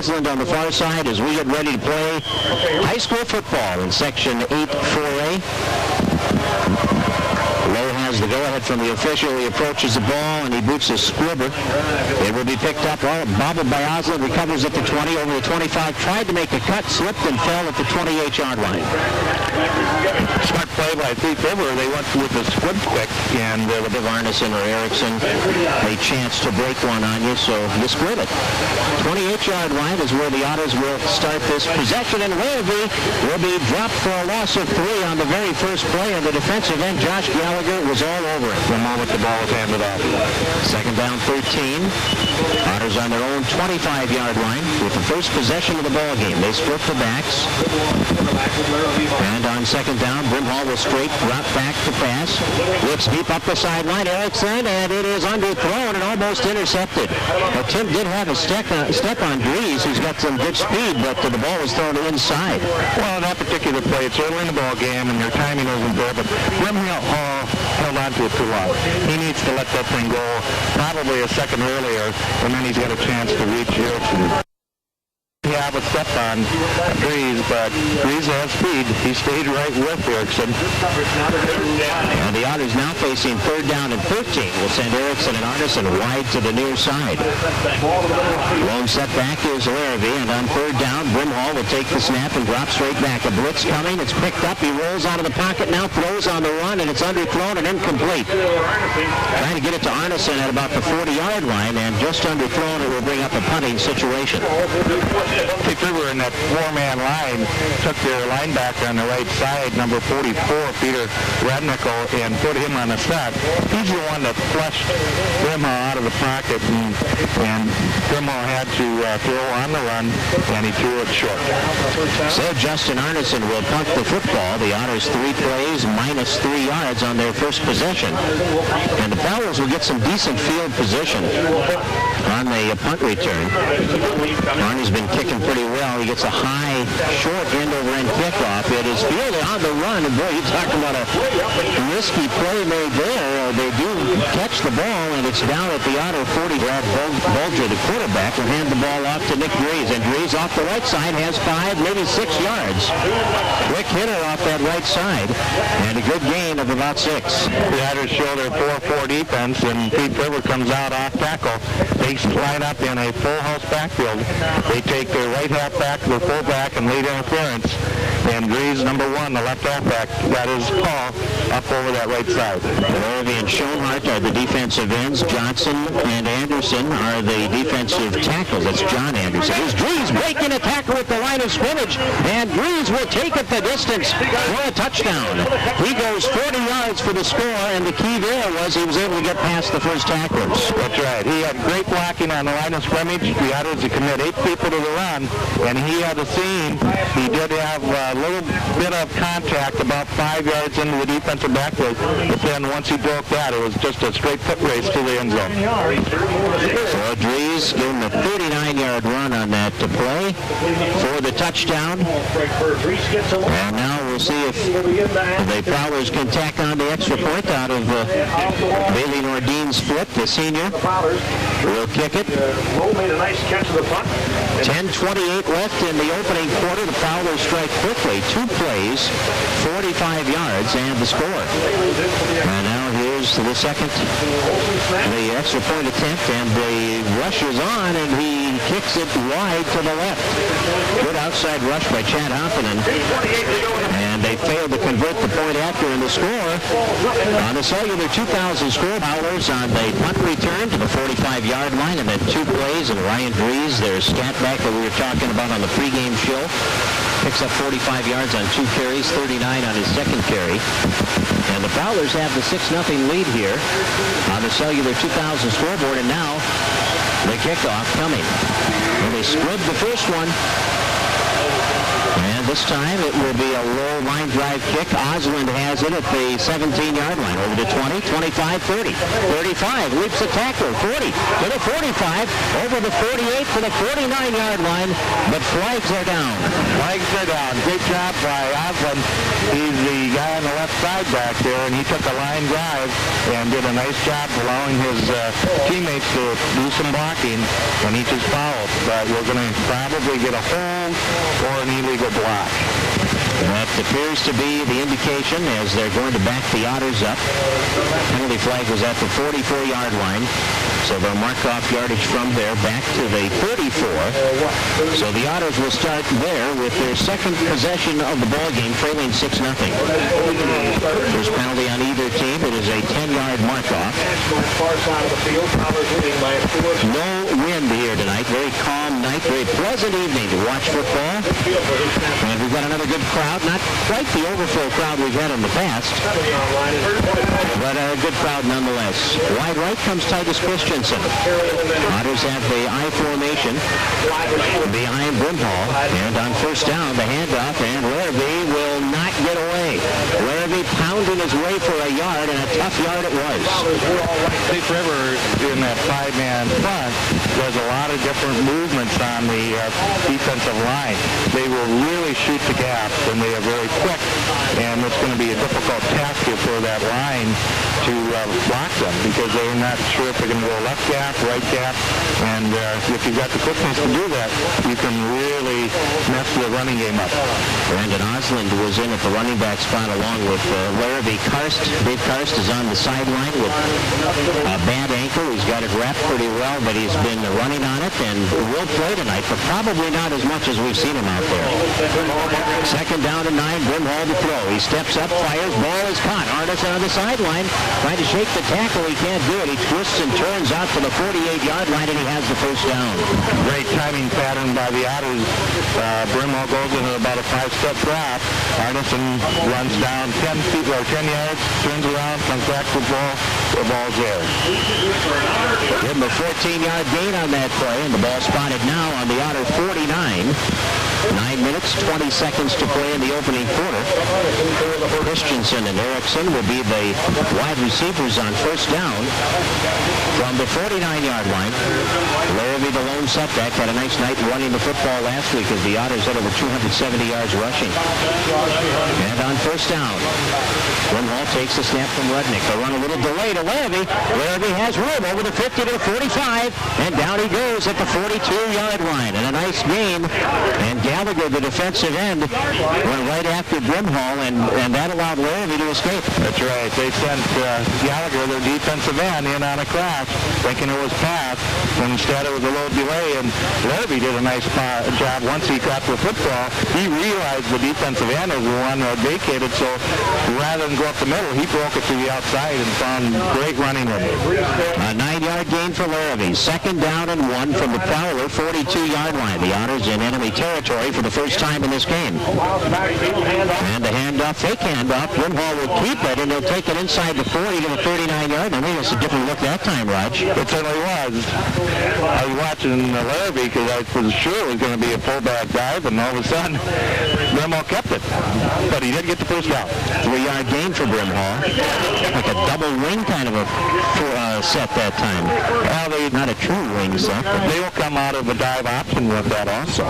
Roseland on the far side as we get ready to play high school football in Section 8-4A. Loe has the go-ahead from the official. He approaches the ball and he boots a squibber. It will be picked up. Bobbled by Osland, recovers at the 20, over the 25. Tried to make a cut, slipped and fell at the 28-yard line. Smart play by Thief River. They went with the squib quick, and will give Arneson or Erickson a chance to break one on you, so you squib it. 28-yard line is where the Otters will start this possession, and Larrivy will be dropped for a loss of 3 on the very first play, and the defensive end, Josh Gallagher, was all over it the moment the ball was handed off. Second down, 13. Otters on their own 25-yard line with the first possession of the ball game. They split the backs. And on second down, Brimhall will straight drop back to pass. Looks deep up the sideline, Erickson, and it is underthrown and almost intercepted. But Tim did have a step on Drees, who's got some good speed, but the ball was thrown inside. Well, in that particular play, it's early in the ball game, and your timing isn't there, but Brimhall held on to it too long. He needs to let that thing go probably a second earlier, and then he's got a chance to reach Erickson. He have a step on Drees, but Drees has speed. He stayed right with Erickson. And the Otters now facing third down and 13. Will send Erickson and Arneson wide to the near side. Long setback is Larrivy, and on third down, Brimhall will take the snap and drop straight back. A blitz coming. It's picked up. He rolls out of the pocket now, throws on the run, and it's underthrown and incomplete. Trying to get it to Arneson at about the 40-yard line, and just underthrown, it will bring up a punting situation. Thief River in that four-man line took their linebacker on the right side, number 44, Peter Radniecki, and put him on the set. He's the one that flushed Brimhall out of the pocket, and Brimhall had to throw on the run, and he threw it short. So Justin Arneson will punt the football. The Otters 3 plays, minus 3 yards on their first possession. And the Fowlers will get some decent field position on the punt return. Arne's been kicking pretty well. He gets a high, short end-over-end kickoff. It is fielded on the run, and boy, you're talking about a risky play made there. They do catch the ball, and it's down at the Otter 40. Brian Bulger, the quarterback, will hand the ball off to Nick Drees, and Drees off the right side has 5, maybe 6 yards. Quick hitter off that right side, and a good gain of about 6. The Otters show their 4-4 defense, and Thief River comes out off tackle. They line up in a full house backfield. They take their right halfback, their fullback, and lead interference. And Drees, number 1, the left halfback, got his call up over that right side. Larrivy and Schoenhart are the defensive ends. Johnson and Anderson are the defensive tackles. That's John Anderson. Here's Drees breaking a tackle at the line of scrimmage, and Drees will take it the distance for a touchdown. He goes 40 yards for the score, and the key there was he was able to get past the first tacklers. That's right. He had great blocking on the line of scrimmage. The Otters commit 8 people to the run, and he had a seam. He did have a little bit of contact about 5 yards into the defensive backfield, but then once he broke that, it was just a straight foot race to the end zone. So Drees gave him a 39-yard run on that to play for the touchdown. And now we'll see if the Prowlers can tack on the extra point out of Bailey Nordine's split, the senior. We'll kick it. 10:28 left in the opening quarter. The Fowlers strike quickly. 2 plays, 45 yards, and the score. And now here's the second, the extra point attempt, and the rush is on, and he kicks it wide to the left. Good outside rush by Chad Hopponen. And they failed to convert the point after in the score. On the cellular 2,000 score, Fowlers on the punt return to the 45-yard line, and then 2 plays, and Ryan Drees, their scat back that we were talking about on the pregame show, picks up 45 yards on 2 carries, 39 on his second carry. And the Fowlers have the 6-0 lead here on the cellular 2,000 scoreboard, and now the kickoff coming. And they squib the first one. And This time it will be a low line drive kick. Osland has it at the 17-yard line. Over to 20, 25, 30. 35, leaps the tackler. 40 to the 45. Over the 48 to the 49-yard line. But flags are down. Flags are down. Great job by Osland. He's the guy on the left side back there, and he took a line drive and did a nice job allowing his teammates to do some blocking, and he just fouled. But we're going to probably get a hold or an illegal block. That appears to be the indication as they're going to back the Otters up. Penalty flag was at the 44-yard line. So they'll mark off yardage from there back to the 34. So the Otters will start there with their second possession of the ball game, trailing 6-0. First penalty on either team. It is a 10-yard mark-off. No wind here tonight. Very calm night. Very pleasant evening to watch football. And we've got another good crowd. Not quite the overflow crowd we've had in the past, but a good crowd nonetheless. Wide right comes Titus Christensen. Otters have the I formation behind Brimhall. And on first down, the handoff, and Larrivy will not get away. Larrivy pounding his way for a yard, and a tough yard it was. Thief River in that five-man front does a lot of different movements on the defensive line. They will really shoot the gaps, and they are very quick, and it's going to be a difficult task for that line to block them because they're not sure if they're going to go left gap, right gap, and if you've got the quickness to do that, you can really mess the running game up. Brandon Osland was in at the running back spot along with Larrivy. Karst, Dave Karst is on the sideline with a bad ankle. He's got it wrapped pretty well, but he's been running on it and will play tonight, but probably not as much as we've seen him out there. Second down and 9, Brimhall to throw. He steps up, fires, ball is caught. Arneson on the sideline, trying to shake the tackle. He can't do it. He twists and turns out to the 48-yard line, and he has the first down. Great timing pattern by the Otters. Brimhall goes into about a 5-step drop. Arneson runs down 10 yards, turns around, comes back to the ball. The ball's there. Give him a 14-yard gain on that play, and the ball spotted now on the Otter 49. 9 minutes, 20 seconds to play in the opening quarter. Christensen and Erickson will be the wide receivers on first down from the 49-yard line. Larrivy, the lone setback, had a nice night running the football last week as the Otters had over 270 yards rushing. And on first down, Brimhall takes the snap from Radniecki. They run a little delay to Larrivy. Larrivy has room over the 50 to the 45, and down he goes at the 42-yard line. And a nice gain. And Gallagher, the defensive end, went right after Brimhall, and that allowed Larrivy to escape. That's right. They sent Gallagher, their defensive end, in on a crash, thinking it was pass. Instead, it was a little delay, and Larrivy did a nice job once he caught the football. He realized the defensive end was the one that vacated, so rather than go up the middle, he broke it to the outside and found great running in it. A 9-yard gain for Larrivy. Second down and 1 from the Prowler 42-yard line. The Otters in enemy territory for the first time in this game. And the handoff, fake handoff. Brimhall will keep it, and they'll take it inside the 40 to the 39-yard. I mean, it's a different look that time, Raj. It certainly was. I was watching Larrivy because I was sure it was going to be a fullback dive, and all of a sudden, Brimhall kept it. But he did get the first down. 3-yard gain for Brimhall. Like a double wing kind of a set that time. Well, not a true wing set. They will come out of a dive option with that also.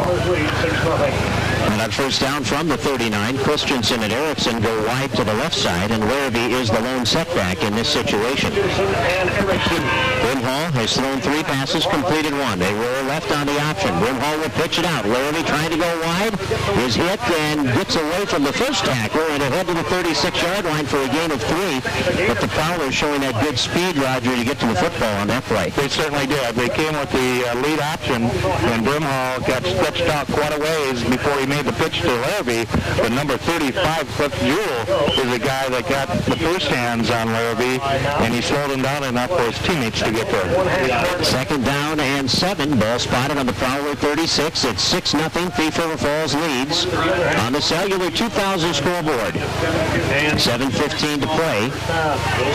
And on first down from the 39, Christensen and Erickson go wide to the left side, and Larrivy is the lone setback in this situation. Brimhall has thrown 3 passes, completed 1. They roll left on the option. Brimhall will pitch it out. Larrivy trying to go wide, is hit and gets away from the first tackler and ahead to the 36-yard line for a gain of 3. But the Prowlers showing that good speed, Roger, to get to the football on that play. They certainly did. They came with the lead option, and Brimhall got stretched out quite a ways before he made the pitch to Larrivy. But number 35, Cliff Jewell, is the guy that got the first hands on Larrivy, and he slowed him down enough for his teammates to get there. Second down and 7. Ball spotted on the Prowler 36. It's 6-0. Thief River Falls leads on the Cellular 2000 scoreboard. 7:15 to play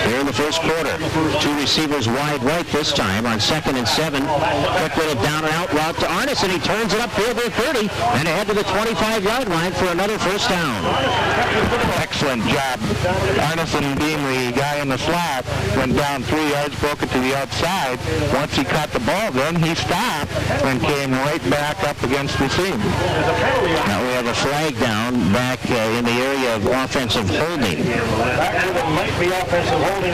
here in the first quarter. 2 receivers wide right this time on 2nd and 7. Quick little down and out route to Arneson. He turns it upfield to the 30 and ahead to the 25. 25-yard line for another first down. Excellent job. Arneson, being the guy in the slot, went down 3 yards, broke it to the outside. Once he caught the ball, then he stopped and came right back up against the seam. Now we have a flag down back in the area of offensive holding.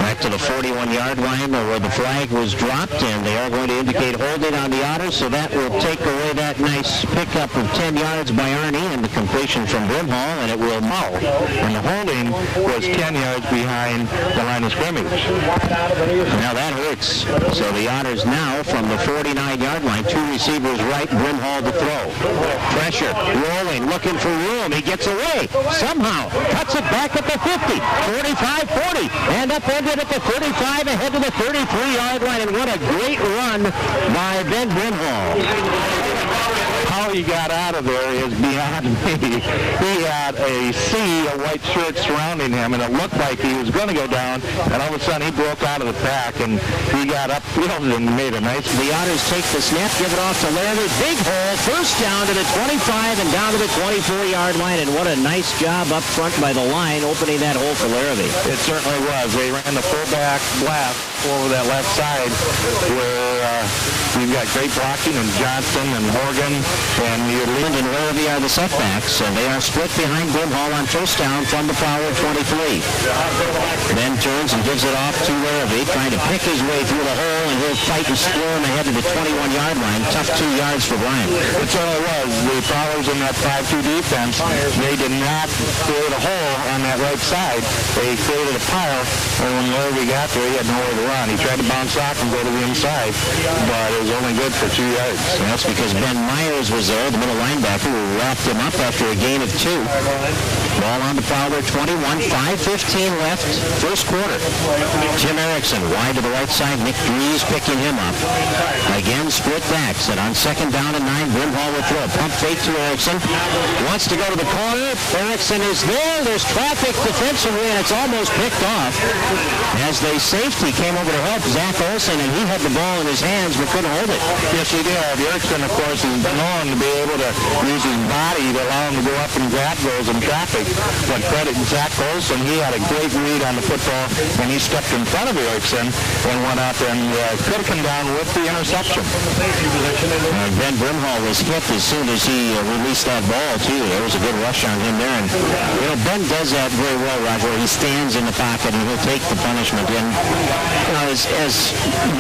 Back to the 41-yard line where the flag was dropped, and they are going to indicate holding on the Otters, so that will take away that nice pickup of 10 yards by Arnie and the completion from Brimhall, and it will Mull. And the holding was 10 yards behind the line of scrimmage. Now that hurts. So the Otters now from the 49-yard line, 2 receivers right, Brimhall to throw. Pressure, rolling, looking for room. He gets away somehow. Cuts it back at the 50, 45, 40, and upended at the 35, ahead to the 33-yard line. And what a great run by Ben Brimhall. How he got out of there is beyond me. He had a sea of white shirts surrounding him, and it looked like he was going to go down, and all of a sudden he broke out of the pack, and he got upfield and made a nice... The Otters take the snap, give it off to Larrivy. Big hole, first down to the 25 and down to the 24-yard line, and what a nice job up front by the line opening that hole for Larrivy. It certainly was. They ran the fullback blast over that left side where we've got great blocking, and Johnson and Morgan and Lind and Larrivy are the setbacks, and they are split behind Brimhall on first down from the Fowler 23. Ben turns and gives it off to Larrivy, trying to pick his way through the hole, and he'll fight and squirm ahead to the 21-yard line. Tough 2 yards for Brian. It certainly was. The Fowlers in that 5-2 defense, they did not create a hole on that right side. They created a pile, and when Larrivy got there, he had nowhere to run. He tried to bounce off and go to the inside, but it was only good for 2 yards. And that's because Ben Myers was there, the middle linebacker, who wrapped him up after a gain of 2. Ball on the Fowler 21, 5:15 left, first quarter. Jim Erickson wide to the right side, Nick Drees picking him up. Again, split backs, and on second down and 9, Brimhall will throw. Pump fake to Erickson. Wants to go to the corner. Erickson is there. There's traffic defensively, and it's almost picked off. As the safety came over to help Zach Olson, and he had the ball in his hands but couldn't hold it. Yes, he did. Erickson, of course, is known to be able to use his body to allow him to go up and grab those in traffic. But credit Zach Olson, he had a great read on the football, and he stepped in front of Erickson and went up and could have come down with the interception. Ben Brimhall was hit as soon as he released that ball, too. There was a good rush on him there. And, Ben does that very well, Roger. He stands in the pocket, and he'll take the punishment. And, as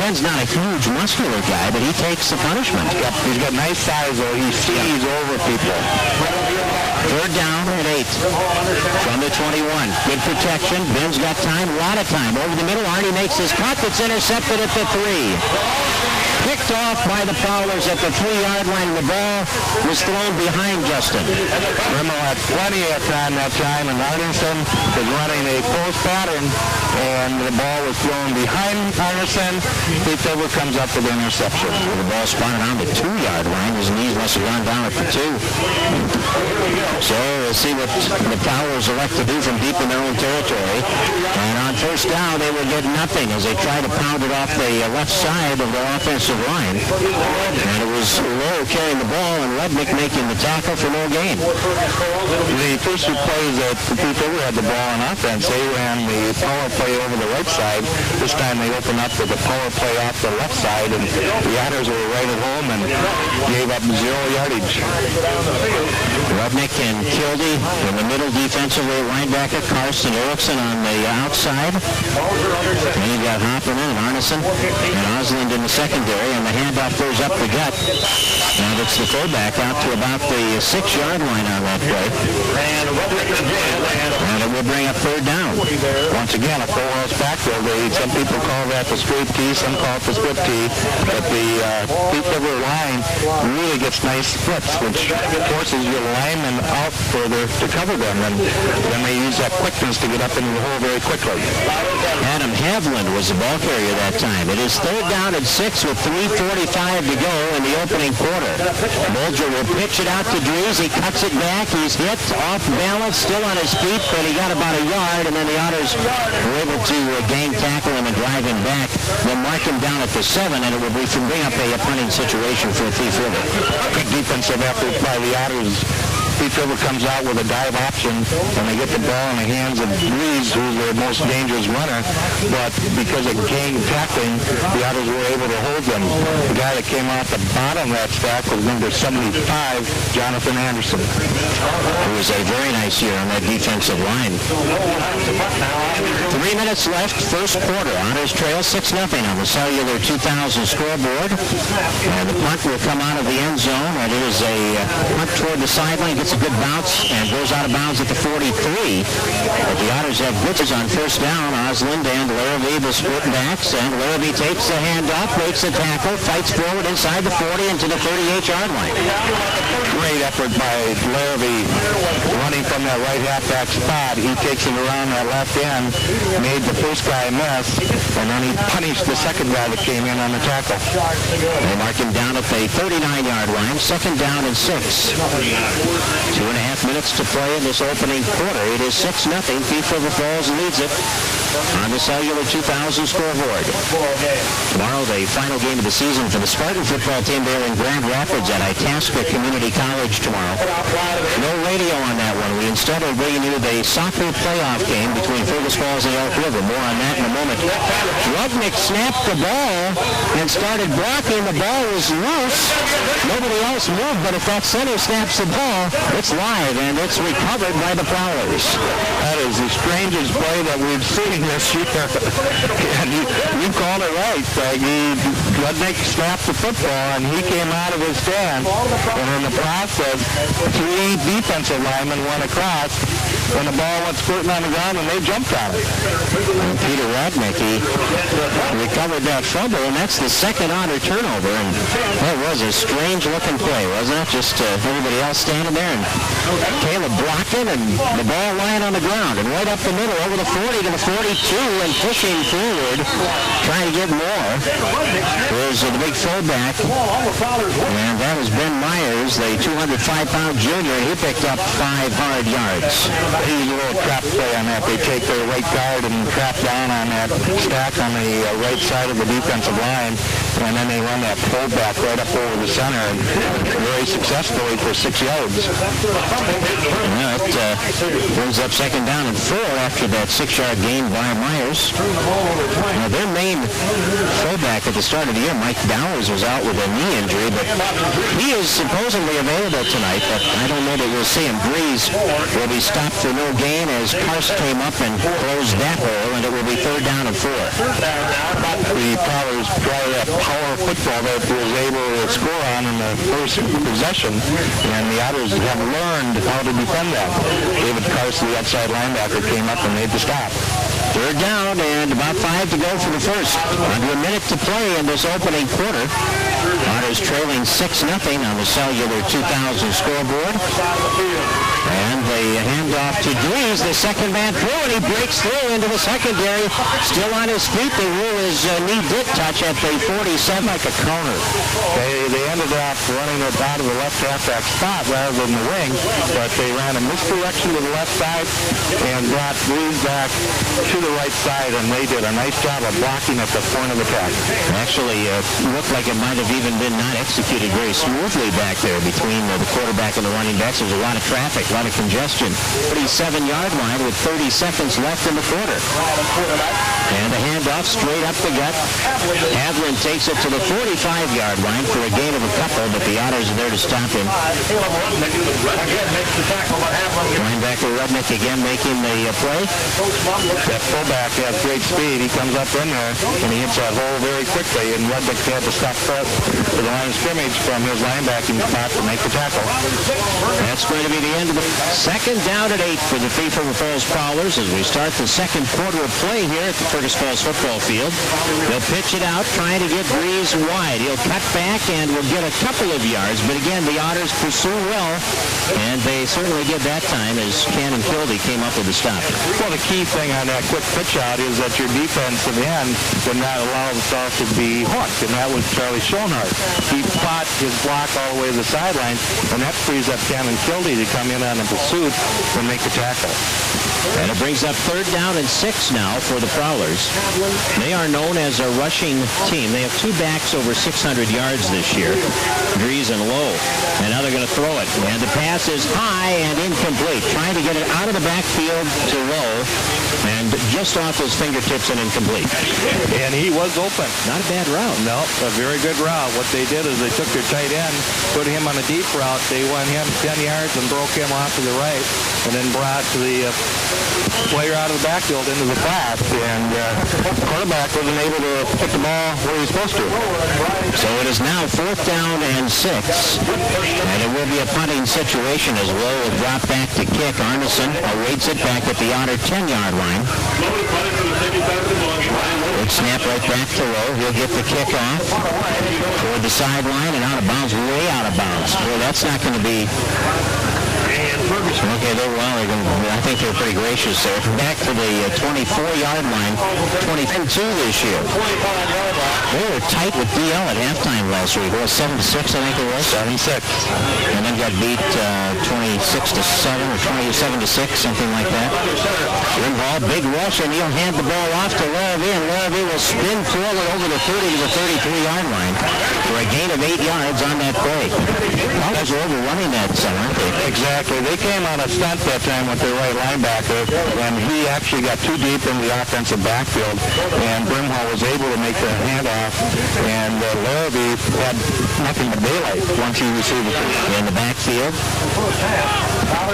Ben's not a huge muscular guy, but he takes the punishment. He's got nice size, though. He sees over people. Third down at 8 from the 21. Good protection. Ben's got time, a lot of time. Over the middle, Arnie makes his cut. It's intercepted at the 3. Picked off by the Fowlers at the 3-yard line. The ball was thrown behind Justin. Brimhall had plenty of time that time, and Arneson was running a post pattern, and the ball was thrown behind Arneson. Thief River comes up with the interception. The ball spotted on the 2-yard line. His knees must have gone down at the 2. So we'll see what the Fowlers elect to do from deep in their own territory. And on first down, they will get nothing as they try to pound it off the left side of their offensive line. And it was Loe carrying the ball and Radniecki making the tackle for no gain. The first 2 plays that Thief River had the ball on offense, they ran the power play over the right side. This time they opened up with the power play off the left side, and the Otters were right at home and gave up 0 yardage. Radniecki and Kildee in the middle defensively, linebacker Karst and Erickson on the outside. And you got Hopponen and Arneson and Osland in the secondary, and the handoff goes up the gut. And it's the fullback out to about the 6-yard line on that play. And it will bring up third down. Once again, a full-house backfield. Some people call that the straight tee, some call it the split tee. But the Thief River line really gets nice splits, which forces your linemen out further to cover them. And then they use that quickness to get up into the hole very quickly. Adam Havland was the ball carrier that time. It is third down and 6 with 3:45 to go in the opening quarter. Bulger will pitch it out to Drees. He cuts it back. He's hit off balance, still on his feet, but he got about a yard, and then the Otters were able to gang tackle him and drive him back. They'll mark him down at the 7, and it will bring up a punting situation for Thief River. Good defensive effort by the Otters Thief River comes out with a dive option, and they get the ball in the hands of Drees, who's their most dangerous runner. But because of gang tackling, the Otters were able to hold them. The guy that came out the bottom of that stack was number 75, Jonathan Anderson. It was a very nice year on that defensive line. 3 minutes left, first quarter. Otters trail 6-0 on the Cellular 2000 scoreboard. And the punt will come out of the end zone, and it is a punt toward the sideline, gets a good bounce, and goes out of bounds at the 43. But the Otters have blitzes on first down. Osland and Larrivy, the split backs, and Larrivy takes the handoff, makes a tackle, fights forward inside the 40 into the 38-yard line. Great effort by Larrivy running from that right halfback spot. He takes it around that left end, made the first guy miss, and then he punished the second guy that came in on the tackle. They mark him down at the 39-yard line, second down and 6. 2.5 minutes to play in this opening quarter. It is 6-0. Thief River Falls leads it on the Cellular 2000 scoreboard. Tomorrow, the final game of the season for the Spartan football team there in Grand Rapids at Itasca Community College tomorrow. No radio on that one. We instead are bringing you the soccer playoff game between Fergus Falls and Elk River. More on that in a moment. Rudnick snapped the ball and started blocking. The ball was loose. Nobody else moved, but if that center snaps the ball, it's live, and it's recovered by the Prowlers. That is the strangest play that we've seen this year. And you called it right, Peggy. Rudnick snapped the football, and he came out of his stand. And in the process, 3 defensive linemen went across, and the ball went squirting on the ground, and they jumped on it. And Peter Radniecki recovered that fumble, and that's the second Otter turnover. And that was a strange-looking play, wasn't it? Just everybody else standing there, and Caleb blocking, and the ball lying on the ground, and right up the middle, over the 40 to the 42, and pushing forward, trying to get more. There's the big fullback, and that is Ben Myers, the 205-pound junior. He picked up 5 hard yards. He's a little trap play on that. They take their right guard and trap down on that stack on the right side of the defensive line, and then they run that fullback right up over the center, and very successfully for 6 yards. Yeah, it brings up second down and 4 after that 6-yard gain by Myers. Now, their main fullback at the start of the year, Mike Dowers, was out with a knee injury, but he is supposedly available tonight, but I don't know that we'll see him. Drees will be stopped for no gain as Karst came up and closed that hole, and it will be third down and 4. The Prowlers try that power football that was able to score on in the first possession, and the Otters have learned how to defend that. David Karst, the outside linebacker, came up and made the stop. Third down and about 5 to go for the first. Under a minute to play in this opening quarter. Otters trailing 6-0 on the Cellular 2000 scoreboard. And the handoff to Drees, the second man through, and he breaks through into the secondary. Still on his feet. The rule is knee did touch at the 47, like a counter. They ended up running it out of the left halfback spot rather than the wing, but they ran a misdirection to the left side and brought Drees back to the right side, and they did a nice job of blocking at the point of attack. Actually, looked like it might have even been not executed very smoothly back there between the quarterback and the running backs. There's a lot of traffic, a lot of congestion. 37-yard line with 30 seconds left in the quarter. And the handoff straight up the gut. Hadlin takes it to the 45-yard line for a gain of a couple, but the Otters are there to stop him. Linebacker Rudnick again making the play. That fullback has great speed. He comes up in there, and he hits that hole very quickly, and Rudnick had to stop for the line of scrimmage from his linebacking spot to make the tackle. That's going to be the end of the second down at 8 for the Thief River Falls Prowlers as we start the second quarter of play here at the Fergus Falls football field. They'll pitch it out, trying to get Drees wide. He'll cut back and will get a couple of yards, but again, the Otters pursue well, and they certainly did that time as Cannon Kildee came up with the stop. Well, the key thing on that quick pitch out is that your defensive end did not allow himself to be hooked, and that was Charlie Schoenhardt. He fought his block all the way to the sideline, and that frees up Cannon Kildee to come in on the suit and make the tackle. And it brings up 3rd down and 6 now for the Prowlers. They are known as a rushing team. They have 2 backs over 600 yards this year, Drees and Loe. And now they're going to throw it. And the pass is high and incomplete. Trying to get it out of the backfield to Loe. And just off his fingertips and incomplete. And he was open. Not a bad route. No, a very good route. What they did is they took their tight end, put him on a deep route. They went him 10 yards and broke him off to the right, and then brought the player out of the backfield into the flat. And quarterback wasn't able to put the ball where he was supposed to. So it is now 4th down and 6. And it will be a punting situation as Loe will drop back to kick. Arneson awaits it back at the Otter 10-yard line. Big snap right back to Loe. He'll get the kick off toward the sideline and out of bounds, way out of bounds. Well, that's not going to be... Okay, I think they're pretty gracious there. Back to the 24-yard line, 22 this year. They were tight with DL at halftime last week. It was 7-6, I think it was. 7-6. And then got beat 26-7 or 27-6, something like that. Brimhall, big rush, and he'll hand the ball off to Larrivy, and Larrivy will spin forward over the 30 to the 33-yard line for a gain of 8 yards on that play. Fowlers are overrunning that, aren't they? Exactly. They came on a stunt that time with their right linebacker, and he actually got too deep in the offensive backfield, and Brimhall was able to make the handoff, and Larrivy had nothing but daylight once he received it. In the backfield.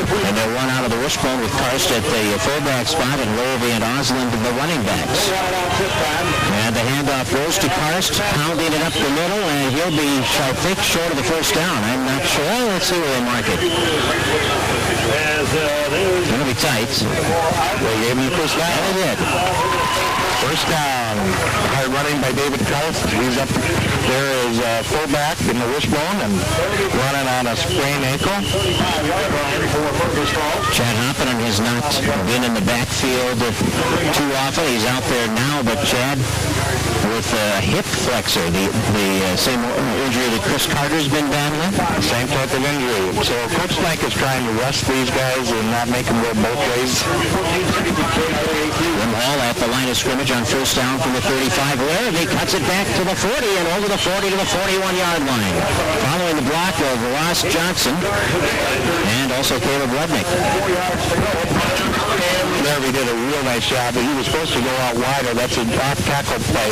And they'll run out of the wishbone with Karst at the fullback spot and Larrivy and Osland the running backs. And the handoff goes to Karst, pounding it up the middle, and he'll be, I think, short of the 1st down. I'm not sure. Let's see where they mark it. It's going to be tight. They gave him the 1st down. That is it. 1st down. Hard running by David Karst. He's up there as fullback in the wishbone and running on a sprained ankle. Chad Hopponen has not been in the backfield too often. He's out there now, but Chad with a hip flexor, the same injury that Chris Carter's been battling. Same type of injury. So Coach Mike is trying to rest these guys and not make them go both ways. Brimhall at the line of scrimmage on 1st down from the 35. Larrivy cuts it back to the 40 and over the 40 to the 41-yard line. Following the block of Ross Johnson and also Caleb Rudnick. Larrivy did a real nice job, but he was supposed to go out wider. That's an off-tackle play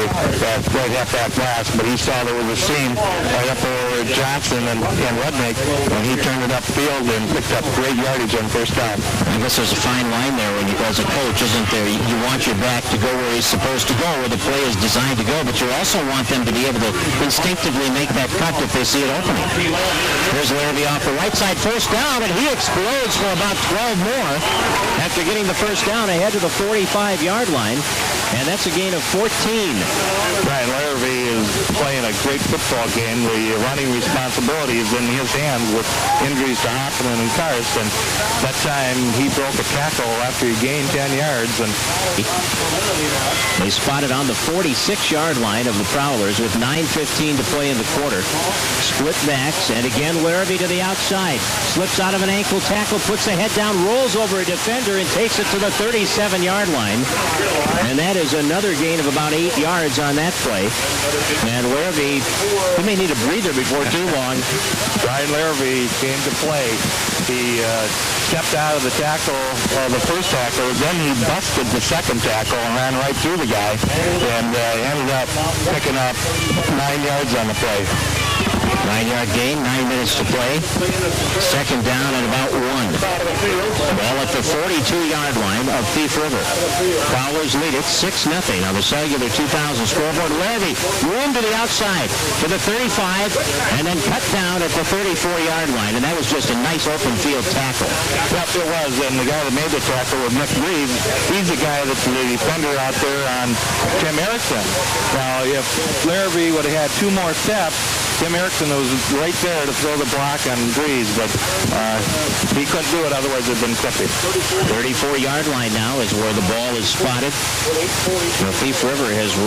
right after that pass, but he saw there was a seam right up over Johnson and Rudnick, and he turned it upfield and picked up great yardage on 1st down. I guess there's a fine line there when you, as a coach, isn't there? You want your back to go where he's supposed to go, where the play is designed to go, but you also want them to be able to instinctively make that cut if they see it opening. Here's Larrivy off the right side, 1st down, and he explodes for about 12 more after getting the 1st down ahead to the 45-yard line, and that's a gain of 14. Brian Larrivy is playing a great football game. The running responsibility is in his hands with injuries to Hopponen and Karst, and that time he broke a tackle after he gained 10 yards. And they spotted on the 46-yard line of the Prowlers with 9:15 to play in the quarter. Split backs, and again Larrivy to the outside. Slips out of an ankle tackle, puts the head down, rolls over a defender, and takes it to the 37-yard line. And that is another gain of about 8 yards on that play. And Larrivy, he may need a breather before too long. Brian Larrivy came to play. He stepped out of the tackle, the 1st tackle, then he busted the 2nd tackle and ran right through the guy and ended up picking up 9 yards on the play. 9-yard gain, 9 minutes to play. 2nd down at about 1. Ball at the 42-yard line of Thief River. Fowlers lead it 6-0 on the Cellular 2000 scoreboard. Larrivy room to the outside to the 35 and then cut down at the 34-yard line. And that was just a nice open field tackle. Yep, it was. And the guy that made the tackle was Nick Drees. He's the guy that's the defender out there on Tim Erickson. Now, if Larrivy would have had 2 more steps, Tim Erickson was right there to throw the block on Drees, but he couldn't do it, otherwise it would have been clippy. 34-yard line now is where the ball is spotted. The Thief River has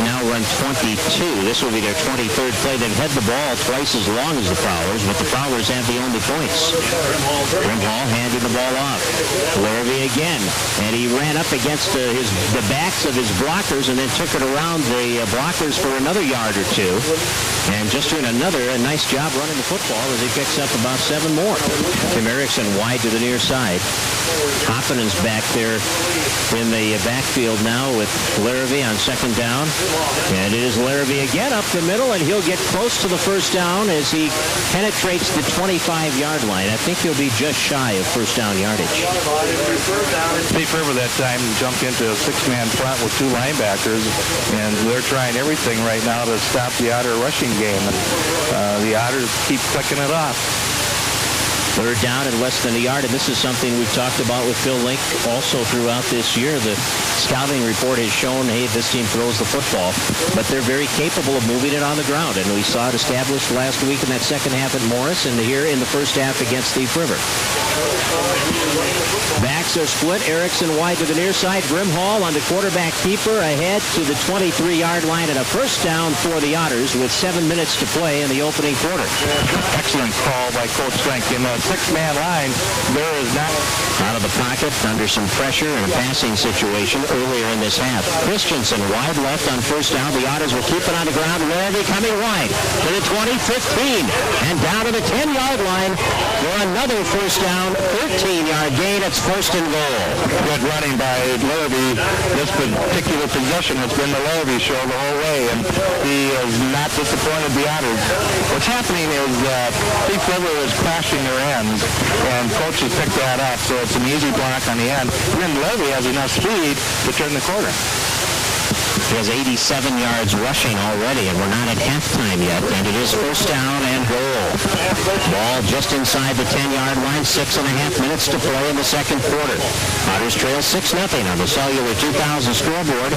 now run 22. This will be their 23rd play. They've had the ball twice as long as the Prowlers, but the Prowlers have the only points. Brimhall handed the ball off. Larrivy again, and he ran up against the backs of his blockers and then took it around the blockers for another yard or two. And just doing a nice job running the football as he picks up about 7 more. Tim Erickson wide to the near side. Hopponen's back there in the backfield now with Larrivy on second down. And it is Larrivy again up the middle, and he'll get close to the first down as he penetrates the 25-yard line. I think he'll be just shy of first down yardage. Thief River that time jumped into a 6-man front with 2 linebackers, and they're trying everything right now to stop the Otter rushing game. And the Otters keep clicking it off. Third down and less than a yard, and this is something we've talked about with Phil Link also throughout this year. The scouting report has shown, hey, this team throws the football, but they're very capable of moving it on the ground, and we saw it established last week in that second half at Morris and here in the first half against Thief River. Backs are split. Erickson wide to the near side. Brimhall on the quarterback keeper ahead to the 23-yard line and a first down for the Otters with 7 minutes to play in the opening quarter. Excellent call by Coach Frank. In a 6-man line, there is not out of the pocket under some pressure in a passing situation earlier in this half. Christensen wide left on first down. The Otters will keep it on the ground. Larrivy coming wide to the 20, 15, and down to the 10-yard line for another first down, 13-yard gain. It's first and goal. Good running by Larrivy. This particular possession has been the Larrivy show the whole way, and he has not disappointed the Otters. What's happening is Thief River is crashing their ends, and Coach has picked that up, so it's an easy block on the end. And then Larrivy has enough speed to turn the corner. He has 87 yards rushing already, and we're not at halftime yet, and it is first down and goal. Ball just inside the 10-yard line, 6.5 minutes to play in the second quarter. Otters trail 6-0 on the Cellular 2000 scoreboard.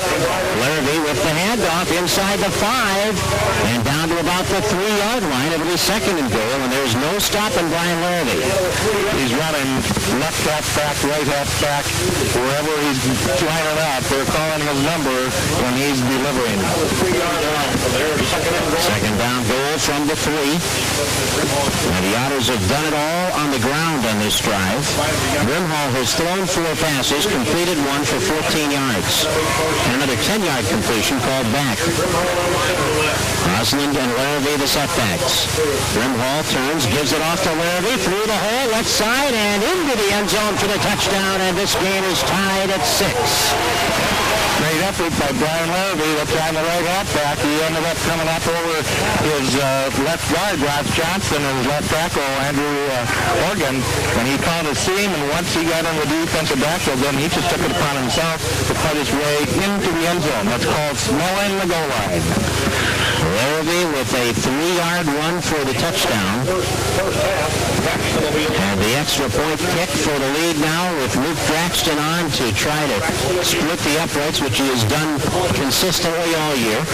Larrivy with the handoff inside the 5 and down to about the 3-yard line. It'll be second and goal, and there's no stopping Brian Larrivy. He's running left halfback, right halfback, wherever he's lining up. They're calling his number when he's delivering. Second down goal from the 3. And the Otters have done it all on the ground on this drive. Brimhall has thrown 4 passes, completed 1 for 14 yards. And another 10-yard completion called back. Osland and Larrivy the setbacks. Brimhall turns, gives it off to Larrivy through the hole, left side, and into the end zone for the touchdown, and this game is tied at 6. Great effort by Brian Larrivy. That's on the right halfback. He ended up coming up over his left guard, Ross Johnson, and his left tackle, Andrew Organ, and he found a seam, and once he got in the defensive backfield, then he just took it upon himself to cut his way into the end zone. That's called smelling the goal line. Larrivy with a 3-yard run for the touchdown. And the extra point kick for the lead now with Luke Draxton on to try to split the uprights, which he has done consistently all year.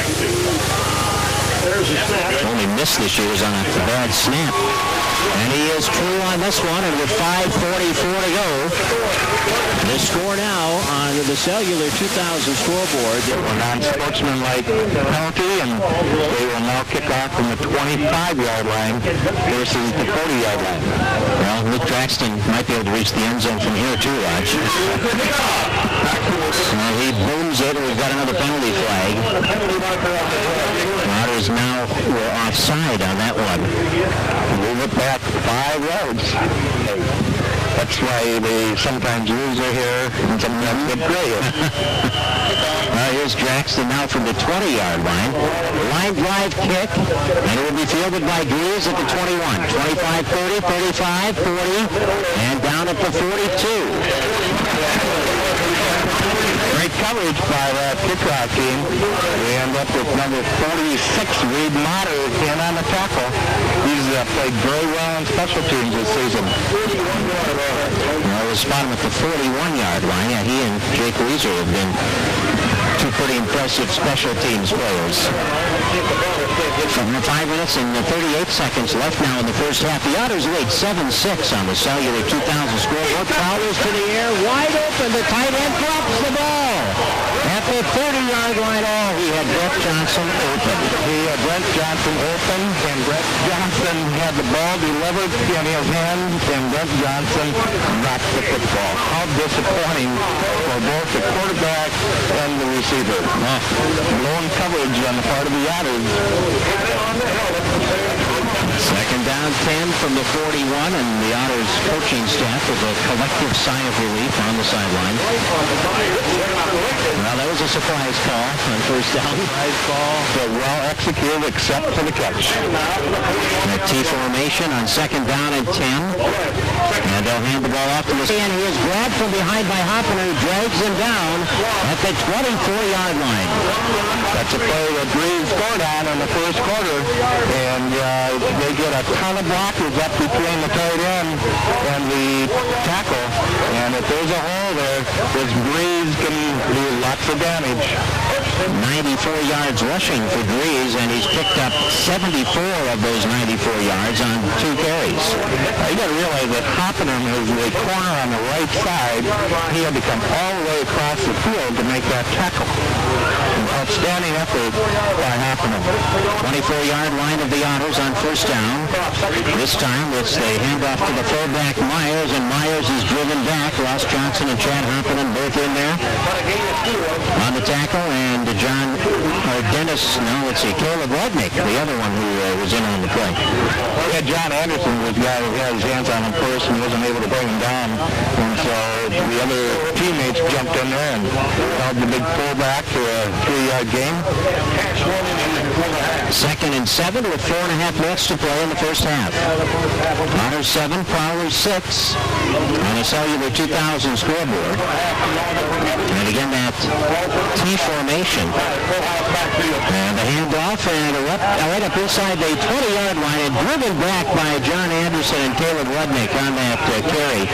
Only missed this year was on a bad snap. And he is true on this one, and with 5:44 to go, the score now on the Cellular 2000 scoreboard. A non-sportsmanlike penalty, and they will now kick off from the 25-yard line versus the 40-yard line. Well, Luke Draxton might be able to reach the end zone from here too, Raj. He booms it, and we've got another penalty flag. Otters now were offside on that one. Move it back 5 yards. That's why they sometimes lose their hair and sometimes get gray. Here's Draxton now from the 20-yard line. Line drive kick, and it will be fielded by Drees at the 21. 25, 30, 35, 40, and down at the 42. Great coverage by that kickoff team. We end up with number 46, Reed Motter, in on the tackle. He's played very well on special teams this season. We'll spot him at the 41-yard line. Yeah, he and Jake Weezer have been Two pretty impressive special teams players. 5 minutes and 38 seconds left now in the first half. The Otters lead 7-6 on the Cellular 2000 scoreboard. Fowlers to the air, wide open. The tight end drops the ball. At the 30-yard line, he had Brett Johnson open. He had Brett Johnson open, and Brett Johnson had the ball delivered in his hand, and Brett Johnson knocked the football. How disappointing for both the quarterback and the receiver. Lone coverage on the part of the Otters. Second down 10 from the 41, and the Otters coaching staff with a collective sigh of relief on the sideline. Well, that was a surprise call on first down. Surprise call, but well executed except for the catch. A T formation on second down and 10. And they'll hand the ball off to the... And he is grabbed from behind by Hopponen, who drags him down at the 24-yard line. That's a play that Drees scored on in the first quarter, and they get a ton of blockers up between the tight end and the tackle. And if there's a hole there, this Drees can do lots of damage. 94 yards rushing for Drees, and he's picked up 74 of those 94 yards on 2 carries. You got to realize that Hopponen is the corner on the right side. He had to come all the way across the field to make that tackle. Outstanding effort by Hopponen. 24-yard line of the Otters on first down. This time it's the handoff to the fullback Myers, and Myers is driven back. Ross Johnson and Chad Hopponen both in there on the tackle, and Caleb Radniecki, the other one who was in on the play. Yeah, John Anderson was the guy who had his hands on him first and wasn't able to bring him down, and so the other teammates jumped in there and held the big fullback to a 3-yard gain. Second and 7 with 4.5 minutes to play in the first half. Otters 7, Prowlers 6 on the Cellular 2000 scoreboard. And again, that T formation. And the handoff, and right up inside the 20-yard line, and driven back by John Anderson and Caleb Radniecki on that carry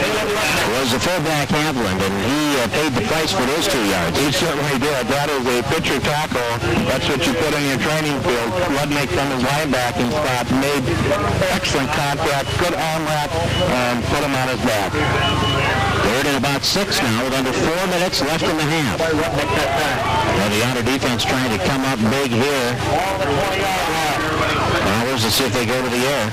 was the fullback Haviland, and he paid the price for those 2 yards. He certainly did. That is a pitcher tackle. That's what you put in your training field. Radniecki from his linebacking spot made excellent contact, good arm wrap, and put him on his back. Third and about 6 now with under 4 minutes left in the half. Well, the Otter defense trying to come up big here. Fowlers to see if they go to the air.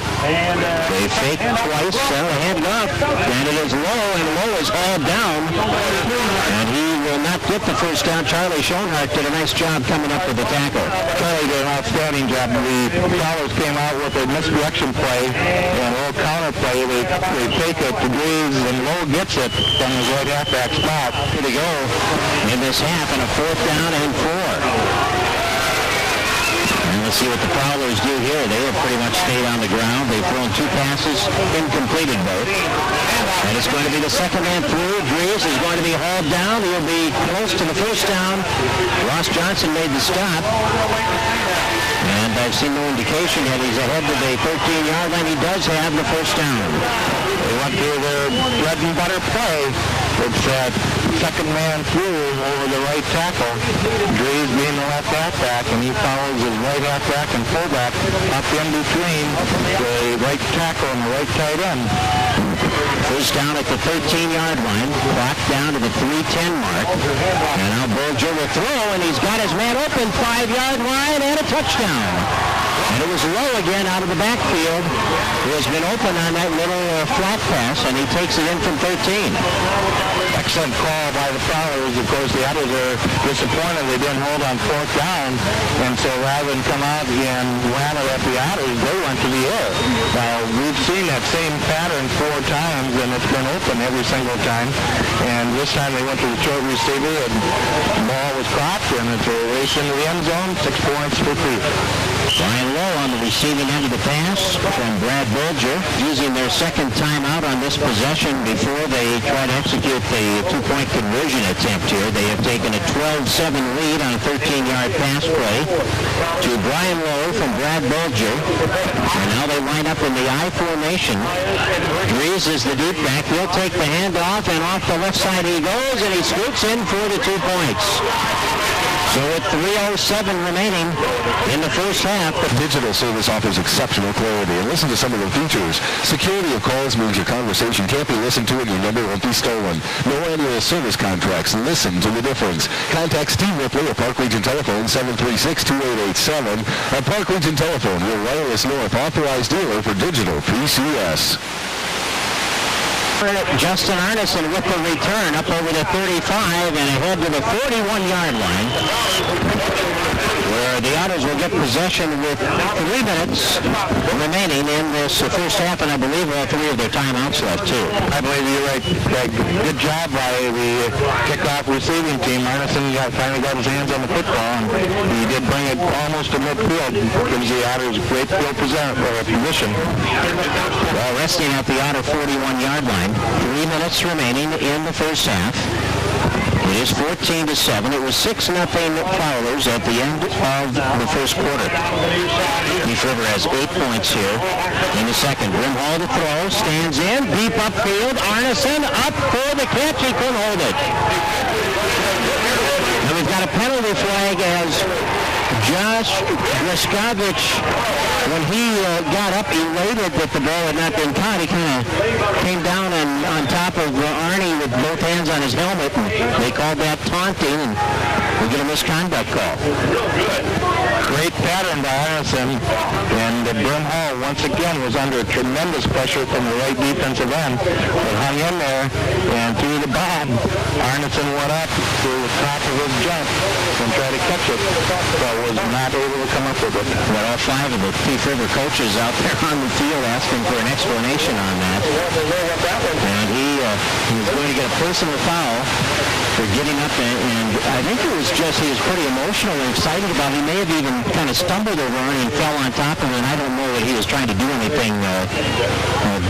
They fake twice, hand up, and it is Loe, and Loe is hauled down. And he will not get the first down. Charlie Schoenhart did a nice job coming up with the tackle. Charlie did an outstanding job. The Fowlers came out with a misdirection play and a little counter play. They take it to Drees, and Loe gets it from his right halfback spot. Here to go in this half, and a 4th down and 4. And let's see what the Prowlers do here. They have pretty much stayed on the ground. They've thrown 2 passes, incompleted both. And it's going to be the second man through. Drees is going to be hauled down. He'll be close to the first down. Ross Johnson made the stop. And I've seen no indication yet he's ahead to the 13-yard line. He does have the first down. They went through their bread and butter play. It's that second man through over the right tackle. Drees being the left halfback, and he follows his right halfback and fullback up in between the right tackle and the right tight end. First down at the 13-yard line. Clock down to the 3:10 mark. And now Bulger will throw, and he's got his man open. 5-yard line and a touchdown. And it was Loe again out of the backfield, who has been open on that little flat pass, and he takes it in from 13. Excellent call by the Fowlers. Of course, the Otters are disappointed they didn't hold on 4th down, and so rather than come out and ram it at the Otters, they went to the air. Now, we've seen that same pattern 4 times, and it's been open every single time. And this time they went to the short receiver, and the ball was caught, and it's a race into the end zone, 6 points for Thief. Brian Loe on the receiving end of the pass from Brad Bulger, using their second timeout on this possession before they try to execute the the two-point conversion attempt here. They have taken a 12-7 lead on a 13-yard pass play to Brian Loe from Brad Bulger. And now they line up in the I formation. Drees is the deep back. He'll take the handoff, and off the left side he goes, and he scoots in for the 2 points. So with 3:07 remaining in the first half, the digital service offers exceptional clarity. And listen to some of the features. Security of calls means your conversation can't be listened to and your number won't be stolen. No annual service contracts. Listen to the difference. Contact Steve Ripley at Park Region Telephone 736-2887. At Park Region Telephone, your Wireless North authorized dealer for digital PCS. Justin Arneson with the return up over the 35 and ahead to the 41-yard line, where the Otters will get possession with 3 minutes remaining in this first half, and I believe all 3 of their timeouts left too. I believe you're right, Greg. Good job by the kickoff receiving team. Arneson finally got his hands on the football, and he did bring it almost to midfield. Gives the Otters great field position. Well, resting at the Otter 41-yard line. 3 minutes remaining in the first half. It is 14-7. It was 6-0 Fowlers at the end of the first quarter. Thief River has 8 points here in the second. Brimhall to throw, stands in, deep upfield. Arneson up for the catch. He couldn't hold it. And we've got a penalty flag as Josh Grishkovich, when he got up, elated that the ball had not been caught. He kind of came down on top of Arnie with both hands on his helmet, and they called that taunting, and we get a misconduct call. Great pattern by Arneson, and Brimhall once again was under tremendous pressure from the right defensive end. But hung in there and threw the bomb. Arneson went up to the top of his jump and tried to catch it, but was not able to come up with it. Well, all 5 of the Thief River coaches out there on the field asking for an explanation on that. And he was going to get a personal foul for getting up, and I think it was just he was pretty emotional and excited about it. He may have even kind of stumbled over Arnie and fell on top of him, and I don't know that he was trying to do anything